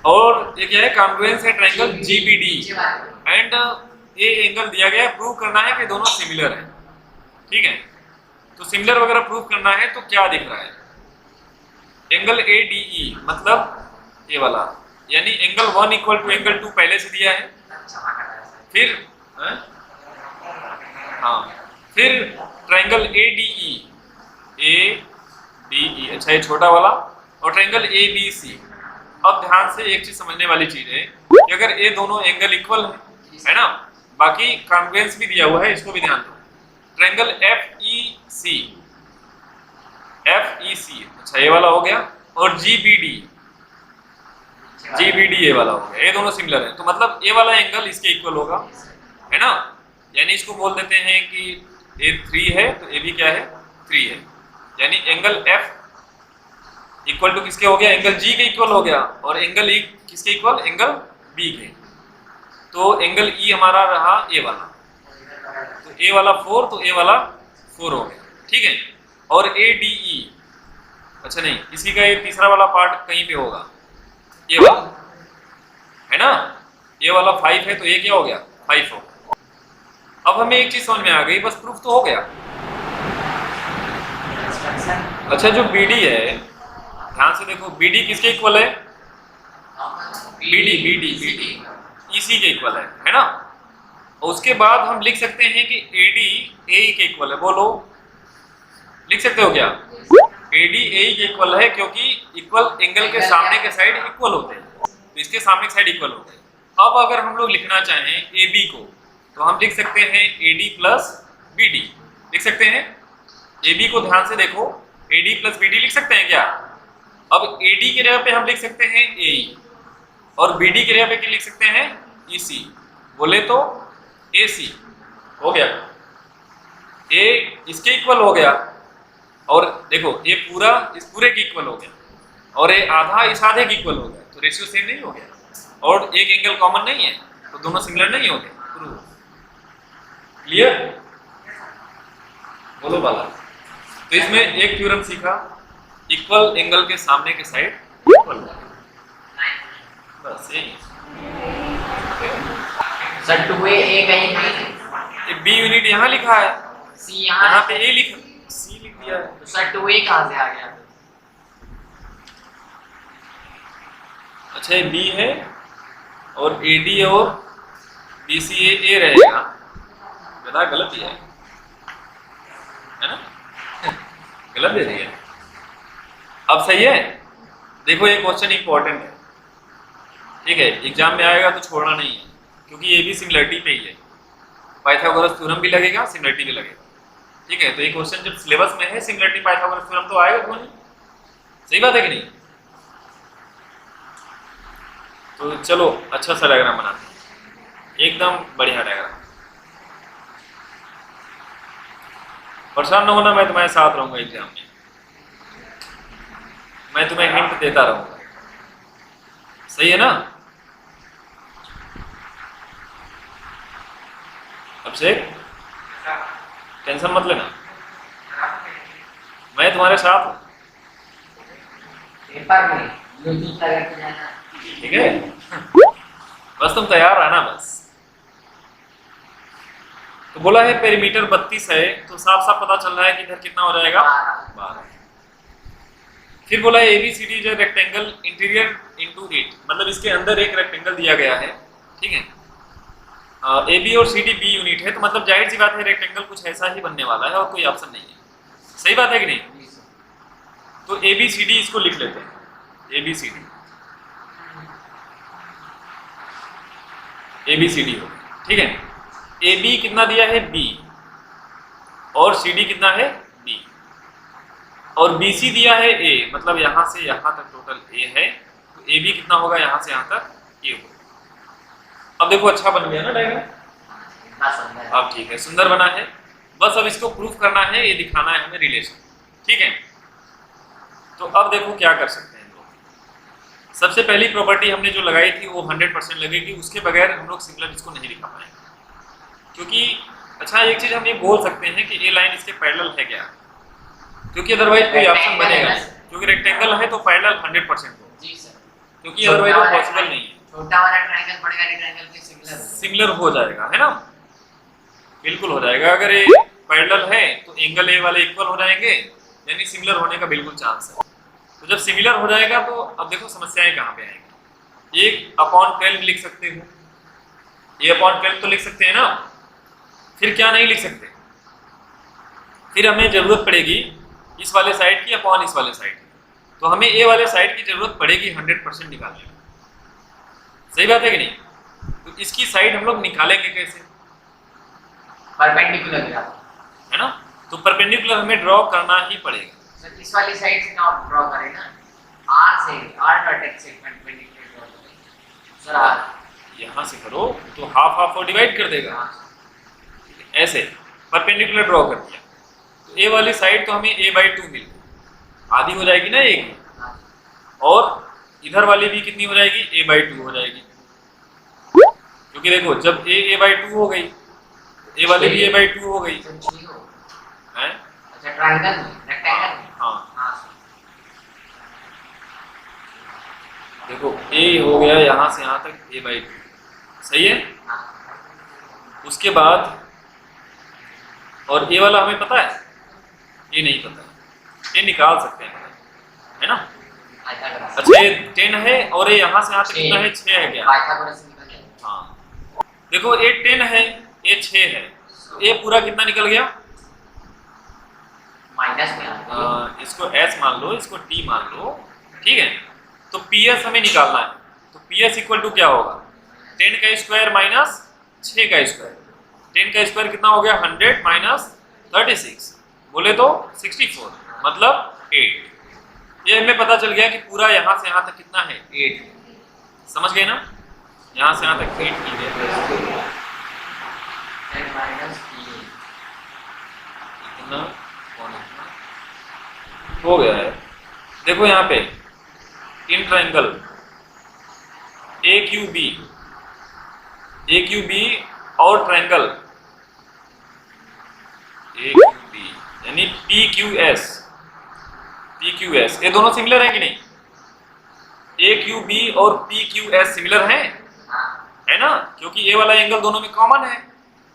और ये क्या है, कॉन्ग्रुएंस है ट्रायंगल GBD, एंड ये एंगल दिया गया है, प्रूव करना है कि दोनों सिमिलर हैं। ठीक है, तो सिमिलर वगैरह प्रूव करना है तो क्या दिख रहा है, एंगल ADE मतलब ये वाला, यानी एंगल 1 इक्वल टू एंगल 2 पहले से दिया है, फिर हाँ फिर ट्रायंगल ADE, अच्छा ये छोटा वाला, और ट्रायंगल ABC। अब ध्यान से एक चीज समझने वाली चीज है कि अगर ये दोनों एंगल इक्वल है ना, बाकी कॉन्ग्रुएंस भी दिया हुआ है, इसको भी ध्यान दो। ट्रायंगल FEC, अच्छा ये वाला हो गया, और GBD ये वाला हो गया, ये दोनों सिमिलर है, तो मतलब ये वाला एंगल इसके इक्वल होगा, है ना, यानी इसको बोल देते हैं कि ये 3 है तो ये भी क्या है, 3 है, यानी एंगल F इक्वल टू किसके हो गया, एंगल G के इक्वल हो गया, और एंगल E किसके इक्वल, एंगल B के, तो एंगल E हमारा रहा ए वाला, तो ए वाला 4, तो ए वाला 4 हो गया। ठीक है, और ADE, अच्छा नहीं, इसी का ये तीसरा वाला पार्ट कहीं पे होगा, ये वाला है ना, ये वाला 5 है, तो ये क्या हो गया, 5 हो गया। अब हमें एक चीज समझ में आ गई, बस प्रूफ तो हो गया। अच्छा जो BD है, ध्यान से देखो, BD किसके इक्वल है, BD EC के इक्वल है ना, और उसके बाद हम लिख सकते हैं कि AD AE के इक्वल है, बोलो लिख सकते हो क्या, AD AE के इक्वल है, क्योंकि इक्वल एंगल के सामने के साइड इक्वल होते हैं, तो इसके सामने के साइड इक्वल होते हैं। अब अगर हम लोग लिखना चाहें AB को, तो हम लिख सकते हैं AD प्लस BD, लिख सकते हैं। AB को ध्यान से देखो, AD प्लस BD लिख सकते हैं क्या, अब AD की जगह पे हम लिख सकते हैं AE, और BD की जगह पे क्या लिख सकते हैं, EC, बोले तो AC हो गया, A इसके इक्वल हो गया, और देखो ये पूरा इस पूरे के इक्वल हो गया, और ये आधा इस आधे के इक्वल हो गया, तो रेशियो सेम नहीं हो गया, और एक एंगल कॉमन नहीं है, तो दोनों सिमिलर नहीं हो गए। क्लियर, बोलो बाला। तो इसमें एक थ्योरम सीखा, इक्वल एंगल के सामने के साइड इक्वल, बस यही। सर 2A कहीं ये B यूनिट यहाँ लिखा है, C यहाँ पे A लिख C लिख दिया है, तो सर 2A कहाँ से आ गया, अच्छा ये B है, और AD और BC A रहेगा, गधा गलत ही है ना गलत दे दिया। अब सही है, देखो ये क्वेश्चन इंपॉर्टेंट है, ठीक है, एग्जाम में आएगा तो छोड़ना नहीं है, क्योंकि ये भी सिमिलरिटी पे ही है, पाइथागोरस थ्योरम भी लगेगा, सिमिलरिटी भी लगेगा। ठीक है, तो ये क्वेश्चन जब सिलेबस में है, सिमिलरिटी पाइथागोरस थ्योरम तो आएगा क्यों नहीं, सही बात है कि नहीं। तो चलो अच्छा सा डायग्राम बनाते हैं, एकदम बढ़िया डायग्राम, परेशान न होना, मैं तुम्हारे साथ रहूंगा एग्जाम में, मैं तुम्हें हिंट देता रहूंगा, सही है ना। अभिषेक टेंशन मत लेना, मैं तुम्हारे साथ हूं, पेपर में यूट्यूब करके जाना, ठीक है बस तुम तैयार रहना बस। तो बोला है पेरीमीटर 32 है, तो साफ साफ पता चल रहा है कि इधर कितना हो जाएगा, 12। फिर बोला है ABCD जो रेक्टेंगल इंटीरियर इनटू इट, मतलब इसके अंदर एक रेक्टेंगल दिया गया है, ठीक है, AB और CD B यूनिट है, तो मतलब जाहिर सी बात है रेक्टेंगल कुछ ऐसा ही बनने वाला है, और कोई ऑप्शन नहीं है, सही बात है कि नहीं। तो ABCD इसको लिख लेते हैं, ABCD हो, ठीक है। AB कितना दिया है B, और CD कितना है B, और BC दिया है A, मतलब यहाँ से यहाँ तक टोटल A है, तो AB कितना होगा, यहाँ से यहाँ तक A होगा। अब देखो अच्छा बन गया ना डायग्राम, अब ठीक है, सुंदर बना है, बस अब इसको प्रूफ करना है, ये दिखाना है हमें रिलेशन, ठीक है। तो अब देखो क्या कर सकते हैं लोग। सबसे पहली प्रॉपर्टी हमने जो लगाई थी वो 100% लगेगी, उसके बगैर हम लोग सिमिलर इसको नहीं दिखा पाएंगे। क्योंकि अच्छा एक चीज हम ये बोल सकते हैं कि ये लाइन इसके पैरेलल है क्या, क्योंकि अदरवाइज कोई ऑप्शन बनेगा नहीं। क्योंकि रेक्टेंगल है तो पैरेलल 100% हो, जी सर, क्योंकि अदरवाइज वो पॉसिबल नहीं है। छोटा वाला ट्रायंगल बड़े वाले ट्रायंगल के सिमिलर हो जाएगा, है ना, बिल्कुल हो जाएगा। अगर ये पैरेलल है तो एंगल ए वाले इक्वल हो जाएंगे, यानी सिमिलर होने का बिल्कुल चांस है। तो जब सिमिलर हो जाएगा तो अब देखो समस्याएं कहाँ पे आएंगी। 1/12 लिख सकते हो, A/12 तो लिख सकते हैं ना, फिर क्या नहीं लिख सकते, फिर हमें जरूरत पड़ेगी इस वाले साइड की अपॉन इस वाले साइड की, तो हमें ए वाले साइड की जरूरत पड़ेगी 100% निकालने की। सही बात है कि नहीं? तो इसकी साइड हम लोग निकालेंगे कैसे, परपेंडिकुलर ग्राफ, है ना, तो परपेंडिकुलर हमें ड्रॉ करना ही पड़ेगा। सर इस वाली साइड से ना ड्रॉ करें ना, आर से, आर वर्टेक्स से परपेंडिकुलर ड्रॉ करें सर। आर यहाँ से करो तो हाफ हाफ को डिवाइड कर देगा, ऐसे परपेंडिकुलर ड्रॉ कर दिया तो ए वाली साइड तो हमें a/2 मिल गई, आधी हो जाएगी ना एक, और इधर वाली भी कितनी हो जाएगी, a/2 हो जाएगी। क्योंकि देखो जब a/2 हो गई तो ए वाली भी a/2 हो गई है। अच्छा ट्रायंगल में, रेक्टेंगल में, हाँ हाँ देखो a हो गया यहाँ से यहाँ तक a/2, सही है। उसके बाद और ए वाला हमें पता है, ये नहीं पता है, ये निकाल सकते हैं, है ना। अच्छा ये 10 है और ये यहाँ से यहाँ तक कितना है, 6 है क्या? हाँ देखो ये 10 है, ये 6 है, तो ये पूरा कितना निकल गया, माइनस में इसको s मान लो, इसको t मान लो, ठीक है। तो ps हमें निकालना है, तो ps इक्वल टू क्या होगा, 10 का स्क्वायर माइनस 6 का स्क्वायर, 10 का स्क्वायर कितना हो गया, 100 माइनस 36 बोले तो 64, मतलब 8। ये हमें पता चल गया कि पूरा यहाँ से यहाँ तक कितना है, 8। समझ गए ना, यहाँ से यहाँ तक 8 की है, इतना हो गया है। देखो यहाँ पे इन ट्रायंगल AQB और ट्रायंगल AQB यानी PQS ये दोनों सिमिलर है कि नहीं, AQB और PQS सिमिलर हैं, है ना, क्योंकि ए वाला एंगल दोनों में कॉमन है,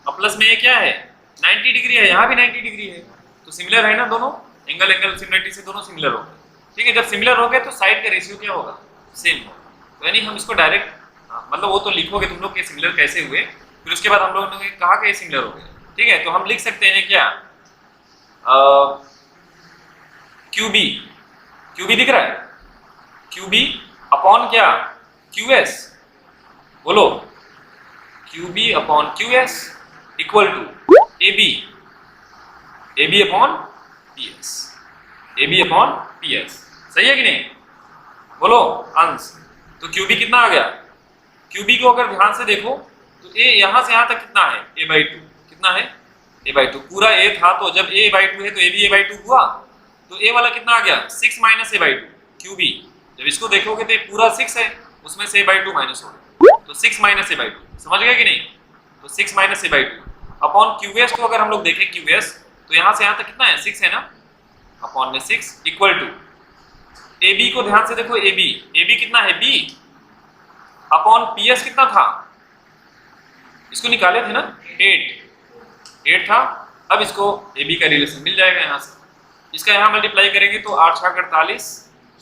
और प्लस में ये क्या है 90 डिग्री है, यहाँ भी 90 डिग्री है, तो सिमिलर है ना दोनों, एंगल सिमिलरिटी से दोनों सिमिलर हो गए। ठीक है, जब सिमिलर हो गए तो साइड का रेशियो क्या होगा, सेम होगा। तो यानी हम इसको डायरेक्ट मतलब वो तो लिखोगे तुम लोग के सिमिलर कैसे हुए, फिर उसके बाद हम लोगों ने कहा कि सिमिलर हो गए। ठीक है, तो हम लिख सकते हैं क्या, QB दिख रहा है, QB अपॉन क्या, QS, बोलो QB upon QS equal to AB upon PS। सही है कि नहीं, बोलो अंश। तो QB कितना आ गया, QB को अगर ध्यान से देखो तो A यहाँ से यहाँ तक कितना है, a/2, कितना है a/2, पूरा A था, तो जब a/2 है तो A भी a/2 हुआ, तो A वाला कितना आ गया, 6 माइनस a/2 QB। जब इसको देखोगे तो ये पूरा 6 है, उसमें से a/2 माइनस हो गया, तो 6 माइनस a/2, समझ गए कि नहीं, तो 6 माइनस a/2 अपॉन QS को अगर हम लोग देखें QS, तो यहाँ से यहाँ तक कितना है, 6 है ना, अपॉन में 6 इक्वल टू AB को ध्यान से देखो, AB कितना है, B अपॉन PS कितना था, इसको निकाले थे ना, 8 था। अब इसको AB का रिलेशन मिल जाएगा, यहाँ से इसका यहाँ मल्टीप्लाई करेंगे तो 8 6 48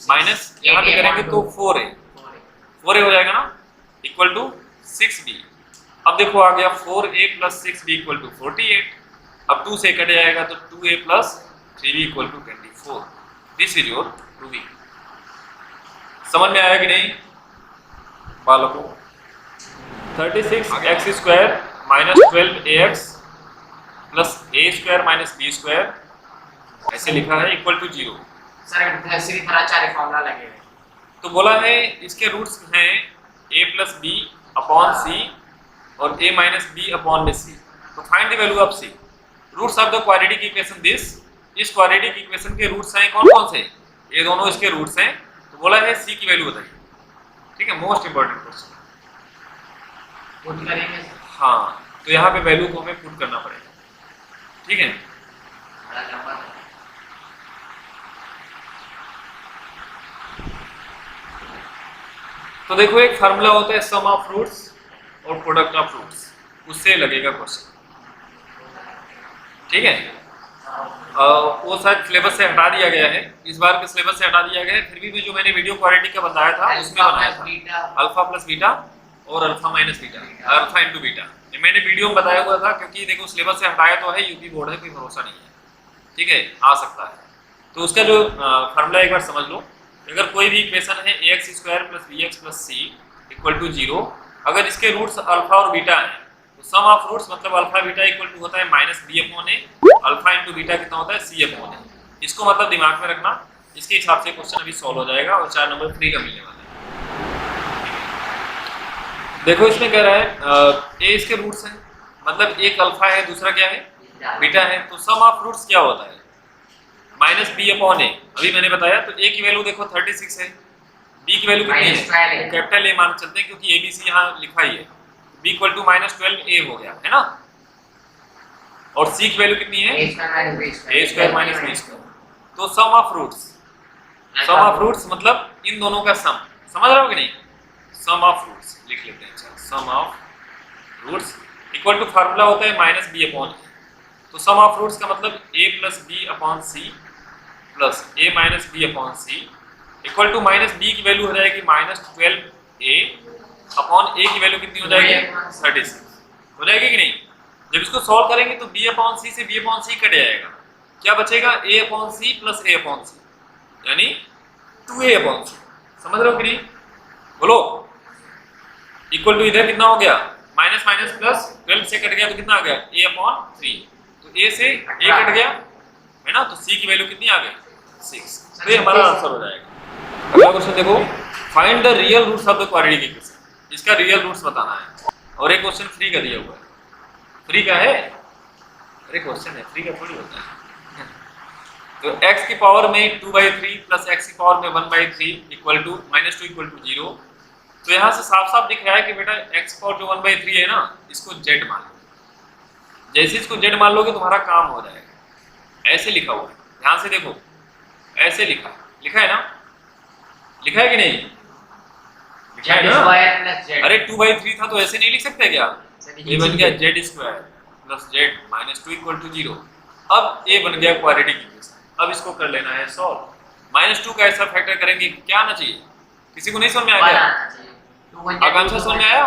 माइनस यहाँ पे करेंगे तो 4A हो जाएगा ना, इक्वल टू 6B। अब देखो आ गया 4A plus 6B equal to 48। अब 2 से कट जाएगा तो 2A plus 3B equal to 24। This is your proving. समझ में आया कि नहीं बालकों? 36x square minus 12ax plus a square minus b square ऐसे लिखा है इक्वल टू 0। सर सीधी तरह चार फॉर्मूला लगे हुए, तो बोला है इसके रूट्स हैं a plus b upon c और a माइनस b अपॉन में c। तो find the value of c। Roots of the quadratic equation this, इस क्वाड्रेटिक इक्वेशन के रूट्स हैं कौन कौन से, ये दोनों इसके रूट्स हैं, तो बोला है सी की वैल्यू बताइए। ठीक है, मोस्ट इंपॉर्टेंट क्वेश्चन। पुट करेंगे हाँ, तो यहाँ पे वैल्यू को हमें पुट करना पड़ेगा। ठीक है, बड़ा नंबर तो देखो एक फार्मूला होता है सम ऑफ फ्रूट्स और प्रोडक्ट ऑफ फ्रूट्स, उससे लगेगा क्वेश्चन। ठीक है, वो शायद सिलेबस से हटा दिया गया है, इस बार के सिलेबस से हटा दिया गया है, फिर भी जो मैंने वीडियो क्वालिटी का बताया था उसमें बनाया था बीटा अल्फा प्लस बीटा और alpha minus beta, alpha into beta. ये मैंने वीडियो में बताया हुआ था, क्योंकि देखो सिलेबस से हटाया तो है, यूपी बोर्ड है, कोई भरोसा नहीं है। ठीक है, आ सकता है। तो उसका जो फार्मूला एक बार समझ लो। अगर कोई भी इक्वेशन है ax square plus bx plus c equal to 0, अगर इसके रूट्स अल्फा और बीटा हैं तो सम ऑफ रूट्स मतलब अल्फा बीटा इक्वल टू होता है minus b upon a, alpha into beta कितना होता है सी अपॉन ए। इसको मतलब दिमाग में रखना, इसके हिसाब से क्वेश्चन अभी सॉल्व हो जाएगा और 4 नंबर फ्री का मिलने वाला है। देखो इसमें कह रहा है ए इसके रूट्स हैं, मतलब एक अल्फा है दूसरा क्या है बीटा है, तो सम ऑफ रूट्स क्या होता है माइनस बी अपॉन ए। अभी मैंने बताया, तो ए की वैल्यू देखो 36 है, बी की वैल्यू कितनी है कैपिटल ए मान चलते हैं, क्योंकि एबीसी यहाँ लिखा ही है, बी इक्वल टू माइनस 12 ए हो गया है ना, और सी की वैल्यू कितनी है ए स्क्वायर माइनस बी स्क्वायर। तो सम ऑफ रूट्स मतलब इन दोनों का सम, समझ रहे हो कि नहीं, सम ऑफ रूट्स लिख लेते हैं। अच्छा, sum of roots equal to formula होता है माइनस बी अपॉन ए, तो सम ऑफ रूट्स का मतलब a plus b upon c plus a minus b upon c equal to minus b की वैल्यू हो जाएगी माइनस 12 ए अपॉन ए की वैल्यू कितनी हो जाएगी 36 हो जाएगी कि नहीं। जब इसको सॉल्व करेंगे तो बी अपॉन सी से बी अपॉन सी कट जाएगा, क्या बचेगा ए अपॉन सी प्लस ए अपॉन सी, यानी 2a अपॉन सी। समझ रहे हो कि नहीं, बोलो। इक्वल टू इधर कितना हो गया माइनस माइनस प्लस 12 से कट गया तो कितना आ गया a अपॉन 3, तो a से a कट गया है ना, तो c की वैल्यू कितनी आ गई 6, तो ये हमारा आंसर हो जाएगा। अगला क्वेश्चन देखो, find the real roots of the quadratic equation, इसका रियल रूट्स बताना है, और एक क्वेश्चन फ्री का दिया हुआ है। फ्री का है, अरे क्वेश्चन है, फ्री का थोड़ी होता है। तो x की पावर में 2/3 प्लस x की पावर में 1/3 इक्वल टू -2 इक्वल टू 0। तो यहाँ से साफ साफ दिख रहा है कि बेटा x पावर जो 1/3 है ना, इसको z मान लो। जैसे इसको z मान लोगे तुम्हारा काम हो जाएगा। ऐसे लिखा हुआ है, ध्यान से देखो, ऐसे लिखा है ना, लिखा है कि नहीं, लिखा है ना। अरे 2/3 था तो ऐसे नहीं लिख सकते क्या, ये बन गया z square plus z -2 equal to 0। अब ये बन गया क्वाड्रेटिक इक्वेशन। अब इसको कर लेना है सॉल्व। -2 का ऐसा फैक्टर करेंगे क्या आना चाहिए, किसी को नहीं समझ में आ गया, आकांक्षा समझ में आया।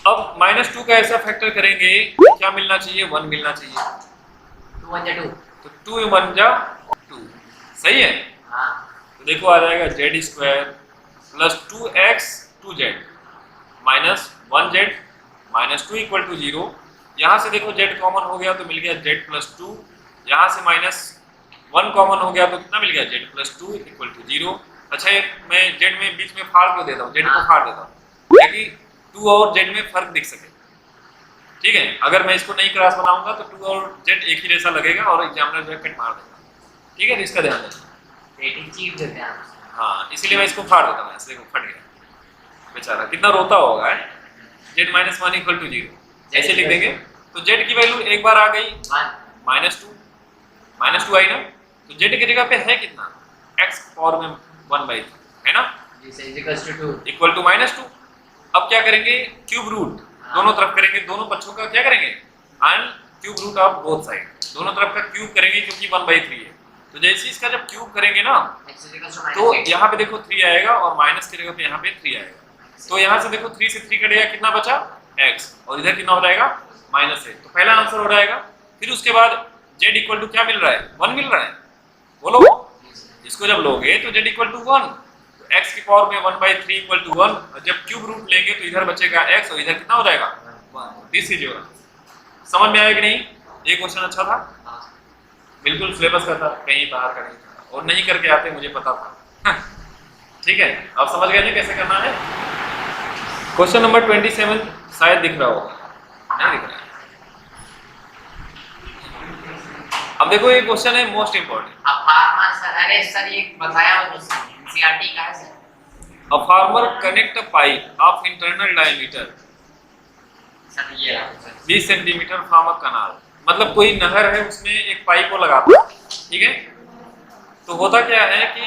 अब -2 का ऐसा फैक्टर करेंगे क्या मिलना चाहिए, 1 मिलना चाहिए, 2 तो 2 बन जा 2, सही है। तो देखो आ जाएगा z square plus 2x 2z minus 1z -2 equal to 0। यहाँ से देखो z कॉमन हो गया तो मिल गया z प्लस 2, यहाँ से -1 कॉमन हो गया तो कितना मिल गया z प्लस 2 इक्वल टू 0। अच्छा ये मैं z में बीच में फाड़ क्यों देता हूँ, z को फाड़ देता हूँ ताकि 2 और z में फर्क दिख सके। ठीक है, अगर मैं इसको नहीं क्रॉस बनाऊंगा तो 2 और z एक ही जैसा लगेगा और एग्जामिनर जो है कट मार देगा। ठीक है, तो इसका ध्यान रखना। हाँ, इसीलिए मैं इसको फाड़ देता हूँ, ऐसे देखो फट गया बेचारा, कितना रोता होगा है। z -1 इक्वल टू 0 ऐसे लिख देंगे तो z की वैल्यू एक बार आ गई -2 आई ना, तो z की जगह पे है कितना x पावर में 1/3 है ना, इक्वल टू -2। अब क्या करेंगे, क्यूब रूट दोनों तरफ करेंगे, दोनों पक्षों का क्या करेंगे and cube root of both side, दोनों तरफ का क्यूब करेंगे क्योंकि 1/3 है। तो जैसे इसका जब क्यूब करेंगे ना तो यहाँ पे देखो 3 आएगा और माइनस की जगह पे यहाँ पे 3 आएगा। तो यहाँ से देखो 3 से 3 कटेगा, कितना बचा x, और इधर कितना हो जाएगा -1, तो पहला आंसर हो जाएगा। फिर उसके बाद z इक्वल टू क्या मिल रहा है 1 मिल रहा है, बोलो। इसको जब लोगे तो z इक्वल टू 1, तो x की पावर में 1/3 इक्वल टू 1, और जब क्यूब रूट लेंगे तो इधर बचेगा x और इधर कितना हो जाएगा 1। This is your. समझ में आया कि नहीं, ये क्वेश्चन अच्छा था, बिल्कुल सिलेबस का था, कहीं बाहर का नहीं था, और नहीं करके आते मुझे पता था। ठीक है, आप समझ गए ना कैसे करना है। क्वेश्चन नंबर 27 शायद दिख रहा होगा, नहीं दिख रहा है। अब देखो ये क्वेश्चन है मोस्ट इंपॉर्टेंट। अब फार्मर सर, अरे सर ये बताया हो तो एनसीईआरटी का है sir. A farmer connect a pipe of internal diameter sir ये रहा sir 20 centimetre from a canal। मतलब कोई नहर है उसमें एक पाइप को लगाता है, ठीक है। तो होता क्या है कि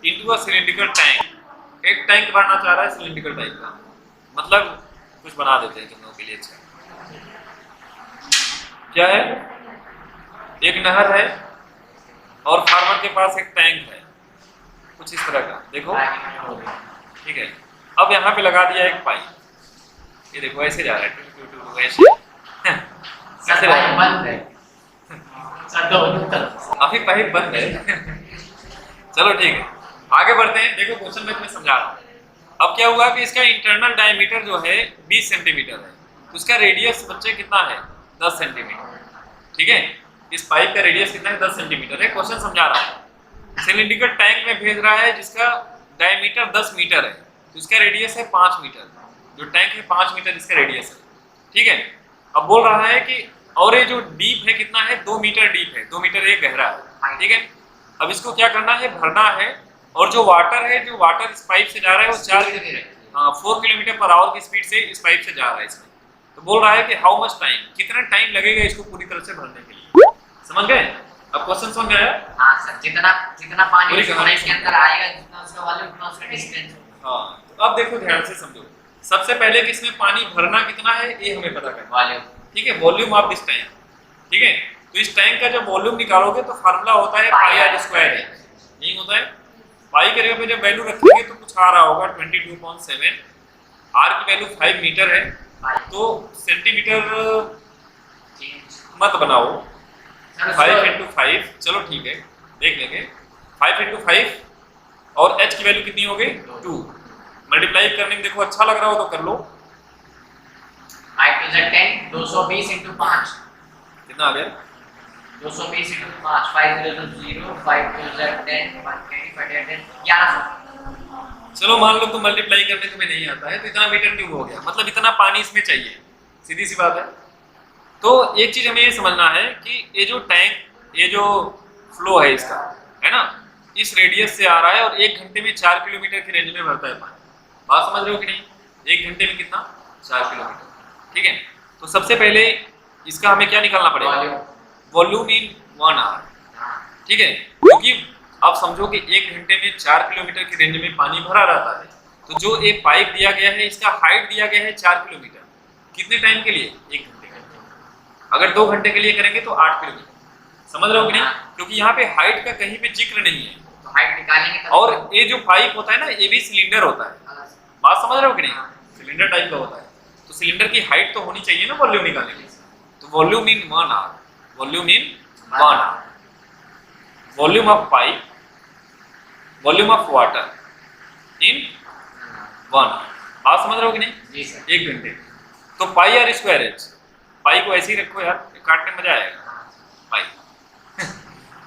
into a cylindrical tank, एक टैंक भरना चाह रहा है सिलिंड्रिकल टाइप का, मतलब कुछ बना देते हैं तुम लोगों के लिए। अच्छा क्या है, एक नहर है और फार्मर के पास एक टैंक है कुछ इस तरह का, देखो ठीक है। अब यहाँ पे लगा दिया एक पाइप, ये देखो ऐसे जा रहा है टू टू टू ऐसे सर पाइप बंद है सर, दोनों तरफ अभी पाइप बंद है चलो ठीक है आगे बढ़ते हैं। देखो क्वेश्चन में तुम्हें समझा रहा हूँ। अब क्या हुआ कि इसका इंटरनल डायमीटर जो है 20 सेंटीमीटर है, तो इसका रेडियस बच्चे कितना है 10 सेंटीमीटर, ठीक है। इस पाइप का रेडियस कितना है 10 सेंटीमीटर है। क्वेश्चन समझा रहा हूँ। सिलिंड्रिकल टैंक में भेज रहा है जिसका डायमीटर 10 मीटर है, तो इसका रेडियस है 5 मीटर। जो टैंक है 5 मीटर इसका रेडियस है, ठीक है। अब बोल रहा है कि और ये जो डीप है कितना है 2 मीटर डीप है, 2 मीटर ये गहरा है, ठीक है। अब इसको क्या करना है, भरना है। और जो वाटर है, जो वाटर इस पाइप से जा रहा है वो 4 किलोमीटर पर आवर की स्पीड से इस पाइप से जा रहा है इसमें। तो बोल रहा है कि हाउ मच टाइम, कितना टाइम लगेगा इसको पूरी तरह से भरने के लिए। समझ गए? अब क्वेश्चन समझ गया? हां सर, जितना जितना पानी पूरी कहानी इसके अंदर आएगा, जितना उसका वॉल्यूम उतना उसका डिस्टेंस। हाँ, तो अब देखो ध्यान से समझो। सबसे पहले कि इसमें पानी भरना कितना है ये हमें पता करना है, वॉल्यूम, ठीक है। वॉल्यूम ऑफ दिस टैंक, ठीक है। तो इस टैंक का जब वॉल्यूम निकालोगे तो फार्मूला होता है पाई आर स्क्वायर, नहीं होता है। पाई के जगह पे जब वैल्यू रखेंगे तो कुछ आ रहा होगा 22.7। आर की वैल्यू 5 मीटर है, तो सेंटीमीटर मत बनाओ, 5 × 5 चलो ठीक है देख लेंगे। 5 × 5 और h की वैल्यू कितनी हो गई 2। मल्टीप्लाई करने में देखो अच्छा लग रहा हो तो कर लो। 5 × 10 220 × 5 कितना आ गया 220 × 5 5 × 0 5 × 10 120 1100। चलो मान लो तो मल्टीप्लाई करने तुम्हें नहीं आता है तो इतना मीटर क्यूब हो गया, मतलब इतना पानी इसमें चाहिए, सीधी सी बात है। तो एक चीज हमें ये समझना है कि ये जो टैंक, ये जो फ्लो है इसका, है ना, इस रेडियस से आ रहा है और 1 घंटे में 4 किलोमीटर की रेंज में भरता है पानी। बात समझ रहे हो कि नहीं? 1 घंटे में कितना 4 किलोमीटर, ठीक है। तो सबसे पहले इसका हमें क्या निकालना पड़ेगा, वॉल्यूम इन 1 आवर, ठीक है। क्योंकि आप समझो कि 1 घंटे में 4 किलोमीटर की रेंज में पानी भरा रहता है, तो जो एक पाइप दिया गया है इसका हाइट दिया गया है 4 किलोमीटर, कितने टाइम के लिए 1 घंटे के लिए। अगर 2 घंटे के लिए करेंगे तो 8 किलोमीटर। समझ रहे हो कि नहीं? क्योंकि यहाँ पे हाइट का कहीं पे जिक्र नहीं है, तो हाइट निकालेंगे। और ये जो पाइप होता है ना ये भी सिलेंडर होता है। बात समझ रहे हो कि नहीं? सिलेंडर टाइप का होता है, तो सिलेंडर की हाइट तो होनी चाहिए ना वॉल्यूम निकालने के लिए। तो volume in 1 hour, volume in 1 hour, volume of pipe, volume of water in 1 hour. बात समझ रहे हो कि नहीं? जी सर। 1 घंटे। तो पाई आर स्क्वायर एच, पाई को ऐसे ही रखो यार, काटने में मजा आएगा। पाई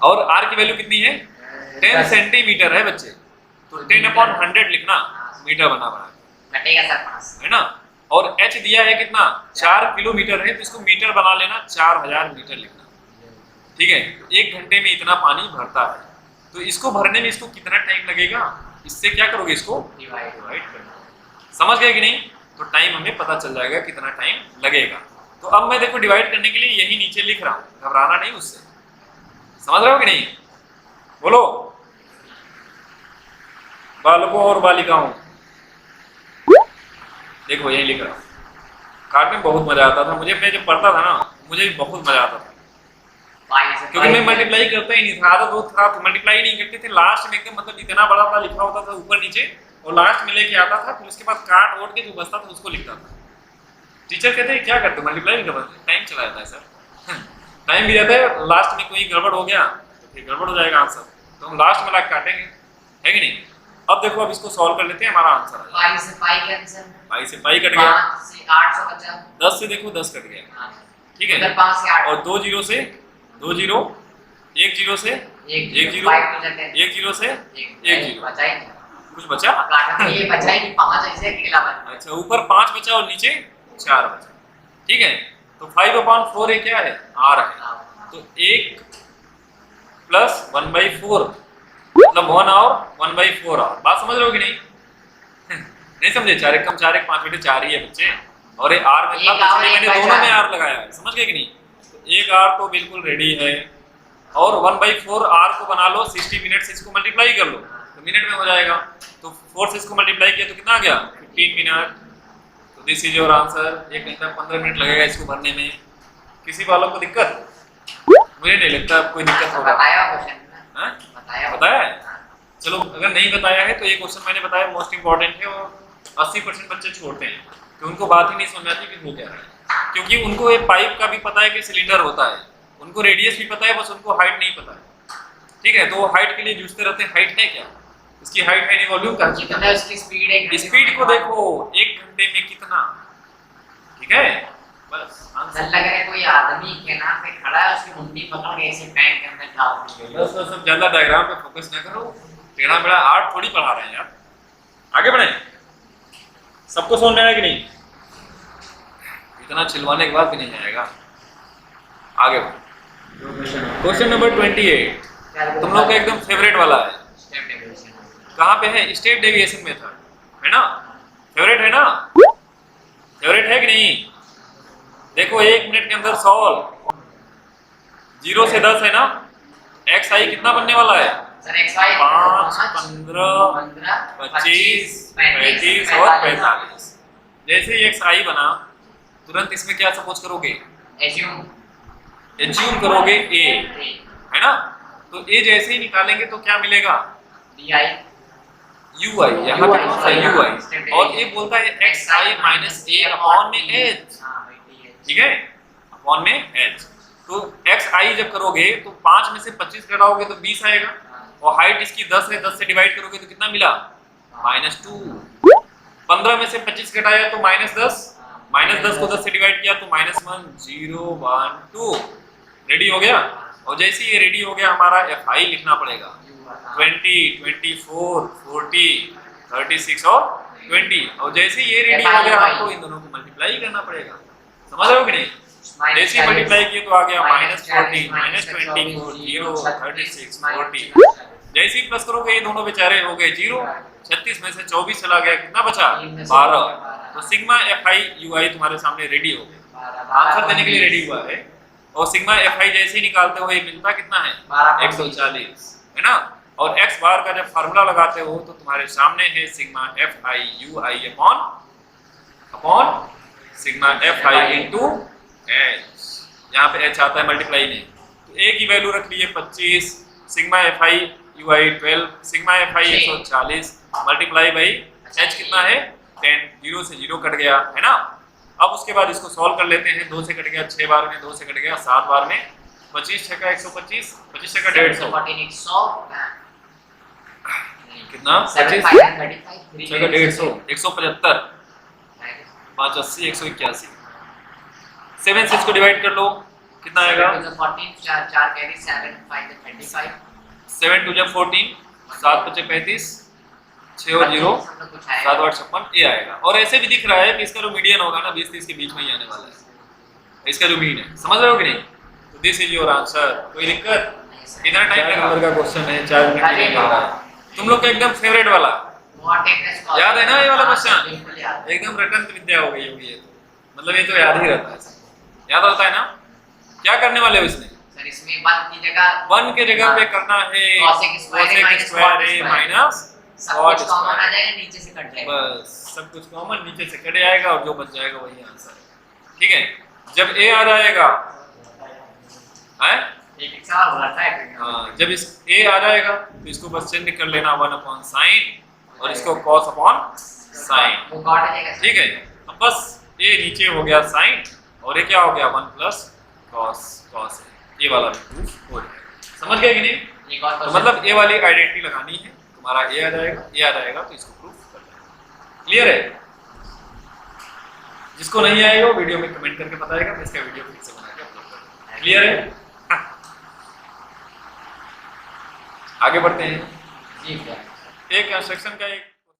और आर की वैल्यू कितनी है 10 सेंटीमीटर है बच्चे, तो 10/100 लिखना, मीटर बना घटेगा सर 5, है ना। और h दिया है कितना 4 किलोमीटर है, तो इसको मीटर बना लेना, 4000 मीटर लिखना, ठीक है। तो 1 घंटे में इतना पानी भरता है। तो इसको भरने में इसको कितना टाइम लगेगा, इससे क्या करोगे, इसको डिवाइड डिवाइड करना। समझ गए कि नहीं? तो टाइम हमें पता चल जाएगा कितना टाइम लगेगा। तो अब मैं देखो डिवाइड करने के लिए यही नीचे लिख रहा हूँ, घबराना नहीं उससे। समझ रहे हो कि नहीं? बोलो बालकों और बालिकाओं, देखो यही लिख रहा हूँ। काटने में बहुत मजा आता था मुझे, मैं जब पढ़ता था ना मुझे बहुत मजा आता था, क्योंकि मैं मल्टीप्लाई करता ही नहीं था, आदत बहुत खराब थी, मल्टीप्लाई नहीं करते थे। लास्ट में एकदम मतलब इतना बड़ा बड़ा लिखा होता था ऊपर नीचे, और लास्ट में लेके आता था, फिर उसके बाद काट ओट के जो बचता था उसको लिखता था। टीचर कहते हैं क्या करते हो, मल्टीप्लाई नहीं करते, टाइम चला जाता है सर टाइम भी जाता है, लास्ट में कोई गड़बड़ हो गया तो फिर गड़बड़ हो जाएगा आंसर, तो हम लास्ट में लाके काटेंगे, है कि नहीं। अब देखो अब इसको सॉल्व कर लेते हैं, हमारा आंसर है पाई से पाई कैंसिल, पाई से पाई कट गया, 5 से 800 बचा, 10 से देखो 10 कट गया, ठीक है। इधर 5 से 8 और 2 जीरो से 2 जीरो, 1 जीरो से 1 जीरो, 1 जीरो से 1 जीरो, बचा ही कुछ बचा? काटा ये बचा ही नहीं, 5 ऐसे अकेला बचा। अच्छा, ऊपर 5 बचा और नीचे 4 बचा, ठीक है। तो 5/4 ये क्या है, r है। तो 1 प्लस 1/4, मतलब 1 और 1/4 और। बात समझ रहे हो कि नहीं? नहीं समझे? 4 एक कम 4 एक 5 बेटे 4 ही है बच्चे, और ये आर में था तो इसलिए मैंने दोनों में आर लगाया है, समझ गए कि नहीं? तो एक आर तो बिल्कुल रेडी है, और 1/4 आर को बना लो, 60 मिनट से इसको मल्टीप्लाई कर लो तो मिनट में हो जाएगा। तो 4 से इसको मल्टीप्लाई किया तो कितना आ गया? 15 मिनट। तो दिस इज योर आंसर। 1 घंटा 15 मिनट लगेगा इसको भरने में। किसी वालों को दिक्कत? मुझे नहीं लगता कोई दिक्कत होगा। बताया क्वेश्चन हाँ? बताया है? चलो अगर नहीं बताया है तो ये क्वेश्चन मैंने बताया मोस्ट इंपॉर्टेंट है, और 80% बच्चे छोड़ते हैं कि उनको बात ही नहीं समझ आती कि हो क्या रहा है, क्योंकि उनको ये पाइप का भी पता है कि सिलेंडर होता है, उनको रेडियस भी पता है, बस उनको हाइट नहीं पता है। ठीक है, तो वो हाइट के लिए जूझते रहते हैं। हाइट है क्या? इसकी हाइट है नहीं, वॉल्यूम का कितना उसकी स्पीड है, स्पीड को देखो 1 घंटे में कितना। ठीक है, बस डर लग रहा है कोई आदमी के नाम पे खड़ा है, उसकी मुंडी पकड़ के ऐसे पैंट के अंदर डाल दी। बस सब ज्यादा डायग्राम पे फोकस ना करो, टेढ़ा मेढ़ा आर्ट थोड़ी पढ़ा रहे हैं यार। आगे बढ़े, सबको समझ में आया कि नहीं? इतना चिल्लाने के बाद भी नहीं आएगा। आगे बढ़ो। क्वेश्चन नंबर 28 तुम लोग का एकदम फेवरेट वाला है। कहाँ पे है? स्टेट डेविएशन मेथड, है ना? फेवरेट है ना? फेवरेट है कि नहीं? देखो 1 मिनट के अंदर सॉल्व। 0 से 10 है ना? एक्स आई कितना बनने वाला है? सर एक्स वाई 5, 15, 25, 35 और 45। जैसे ही एक्स आई बना तुरंत इसमें क्या सपोज करोगे? एज्यूम करोगे ए, है ना? तो ए जैसे ही निकालेंगे तो क्या मिलेगा? यू आई। यहाँ पे कौन सा यू आई? और ये बोलता है एक्स आई माइनस ए अपॉन में एच। ठीक है, अपॉन में एच। तो एक्स आई जब करोगे तो 5 में से 25 घटाओगे तो 20 आएगा, और हाइट इसकी 10 है, 10 से डिवाइड करोगे तो कितना मिला? -2। 15 में से 25 घटाया तो -10, -10 को 10 से डिवाइड किया तो -1, 0, 1, 2। रेडी हो गया। और जैसे ये रेडी हो गया हमारा एफ आई लिखना पड़ेगा। 20, 24, 40, 36 और 20। और जैसे ये रेडी हो गया आपको इन दोनों को मल्टीप्लाई करना पड़ेगा। समझ रहे हो कि नहीं? जैसे मल्टीप्लाई किए तो आ गया -40, -24, 0, 36, 40। जैसे ही प्लस करोगे ये दोनों बेचारे हो गए 0। 36 में से 24 चला गया, कितना बचा? 12। तो सिग्मा एफ आई यू आई तुम्हारे सामने रेडी हो गया, आंसर देने के लिए रेडी हुआ है। और सिग्मा एफ आई जैसे ही निकालते हो ये मिलता कितना है? 140, है ना? और x बार का जब फार्मूला लगाते हो तो तुम्हारे सामने है sigma F I you I upon sigma F I into H. यहाँ पे h आता है मल्टीप्लाई में, तो a की वैल्यू रख ली है 25, sigma F I you I 12, sigma F I 140 multiply by h कितना है? 10। 0 से 0 कट गया, है ना? अब उसके बाद इसको सॉल्व कर लेते हैं। 2 से कट गया 6 बार में, 2 से कट गया 7 बार में, 25 6 का 125, 25 6 का 150, कितना? 25 6 का 150, 175, 580, 181। 7 से इसको डिवाइड कर लो, कितना आएगा? 7 2 जब 14, 7 5 35, 6 और 0, 7 8 56 ये आएगा। और ऐसे भी दिख रहा है कि इसका जो मीडियन होगा ना 20 30 के बीच में ही आने वाला है, इसका जो मीन है। समझ रहे हो कि नहीं? तो दिस इज योर आंसर। कोई दिक्कत? कितना टाइम लगा? नंबर का क्वेश्चन है, 4 मिनट में लग रहा है। तुम लोग का एकदम फेवरेट वाला याद है ना? ये वाला क्वेश्चन एकदम रटंत विद्या हो गई होगी ये तो, मतलब ये तो याद ही रहता है, याद होता है ना? क्या करने वाले हो इसमें? सर इसमें 1 के जगह पे करना है cosec square a minus cot common आ जाएगा, नीचे से कट जाएगा। बस सब कुछ कॉमन नीचे से कट जाएगा और जो बच जाएगा वही आंसर है। ठीक है, जब a आ जाएगा है एक सवाल बोला था। हाँ, जब इस a आ जाएगा तो इसको बस चेंज कर लेना 1 अपॉन साइन और इसको cos अपॉन साइन। वो कट जाएगा। ठीक है, अब बस a नीचे हो गया साइन और ये क्या हो गया 1 प्लस cos ये वाला भी प्रूफ हो जाएगा। समझ गए कि नहीं? तो मतलब a वाली आइडेंटिटी लगानी है, तुम्हारा a आ जाएगा तो इसको प्रूफ कर देना। क्लियर है? जिसको नहीं आएगा वो वीडियो में कमेंट करके बताएगा, मैं इसका वीडियो फिर से बना के अपलोड कर दूंगा। क्लियर है? आगे बढ़ते हैं। जी सर। एक कंस्ट्रक्शन का एक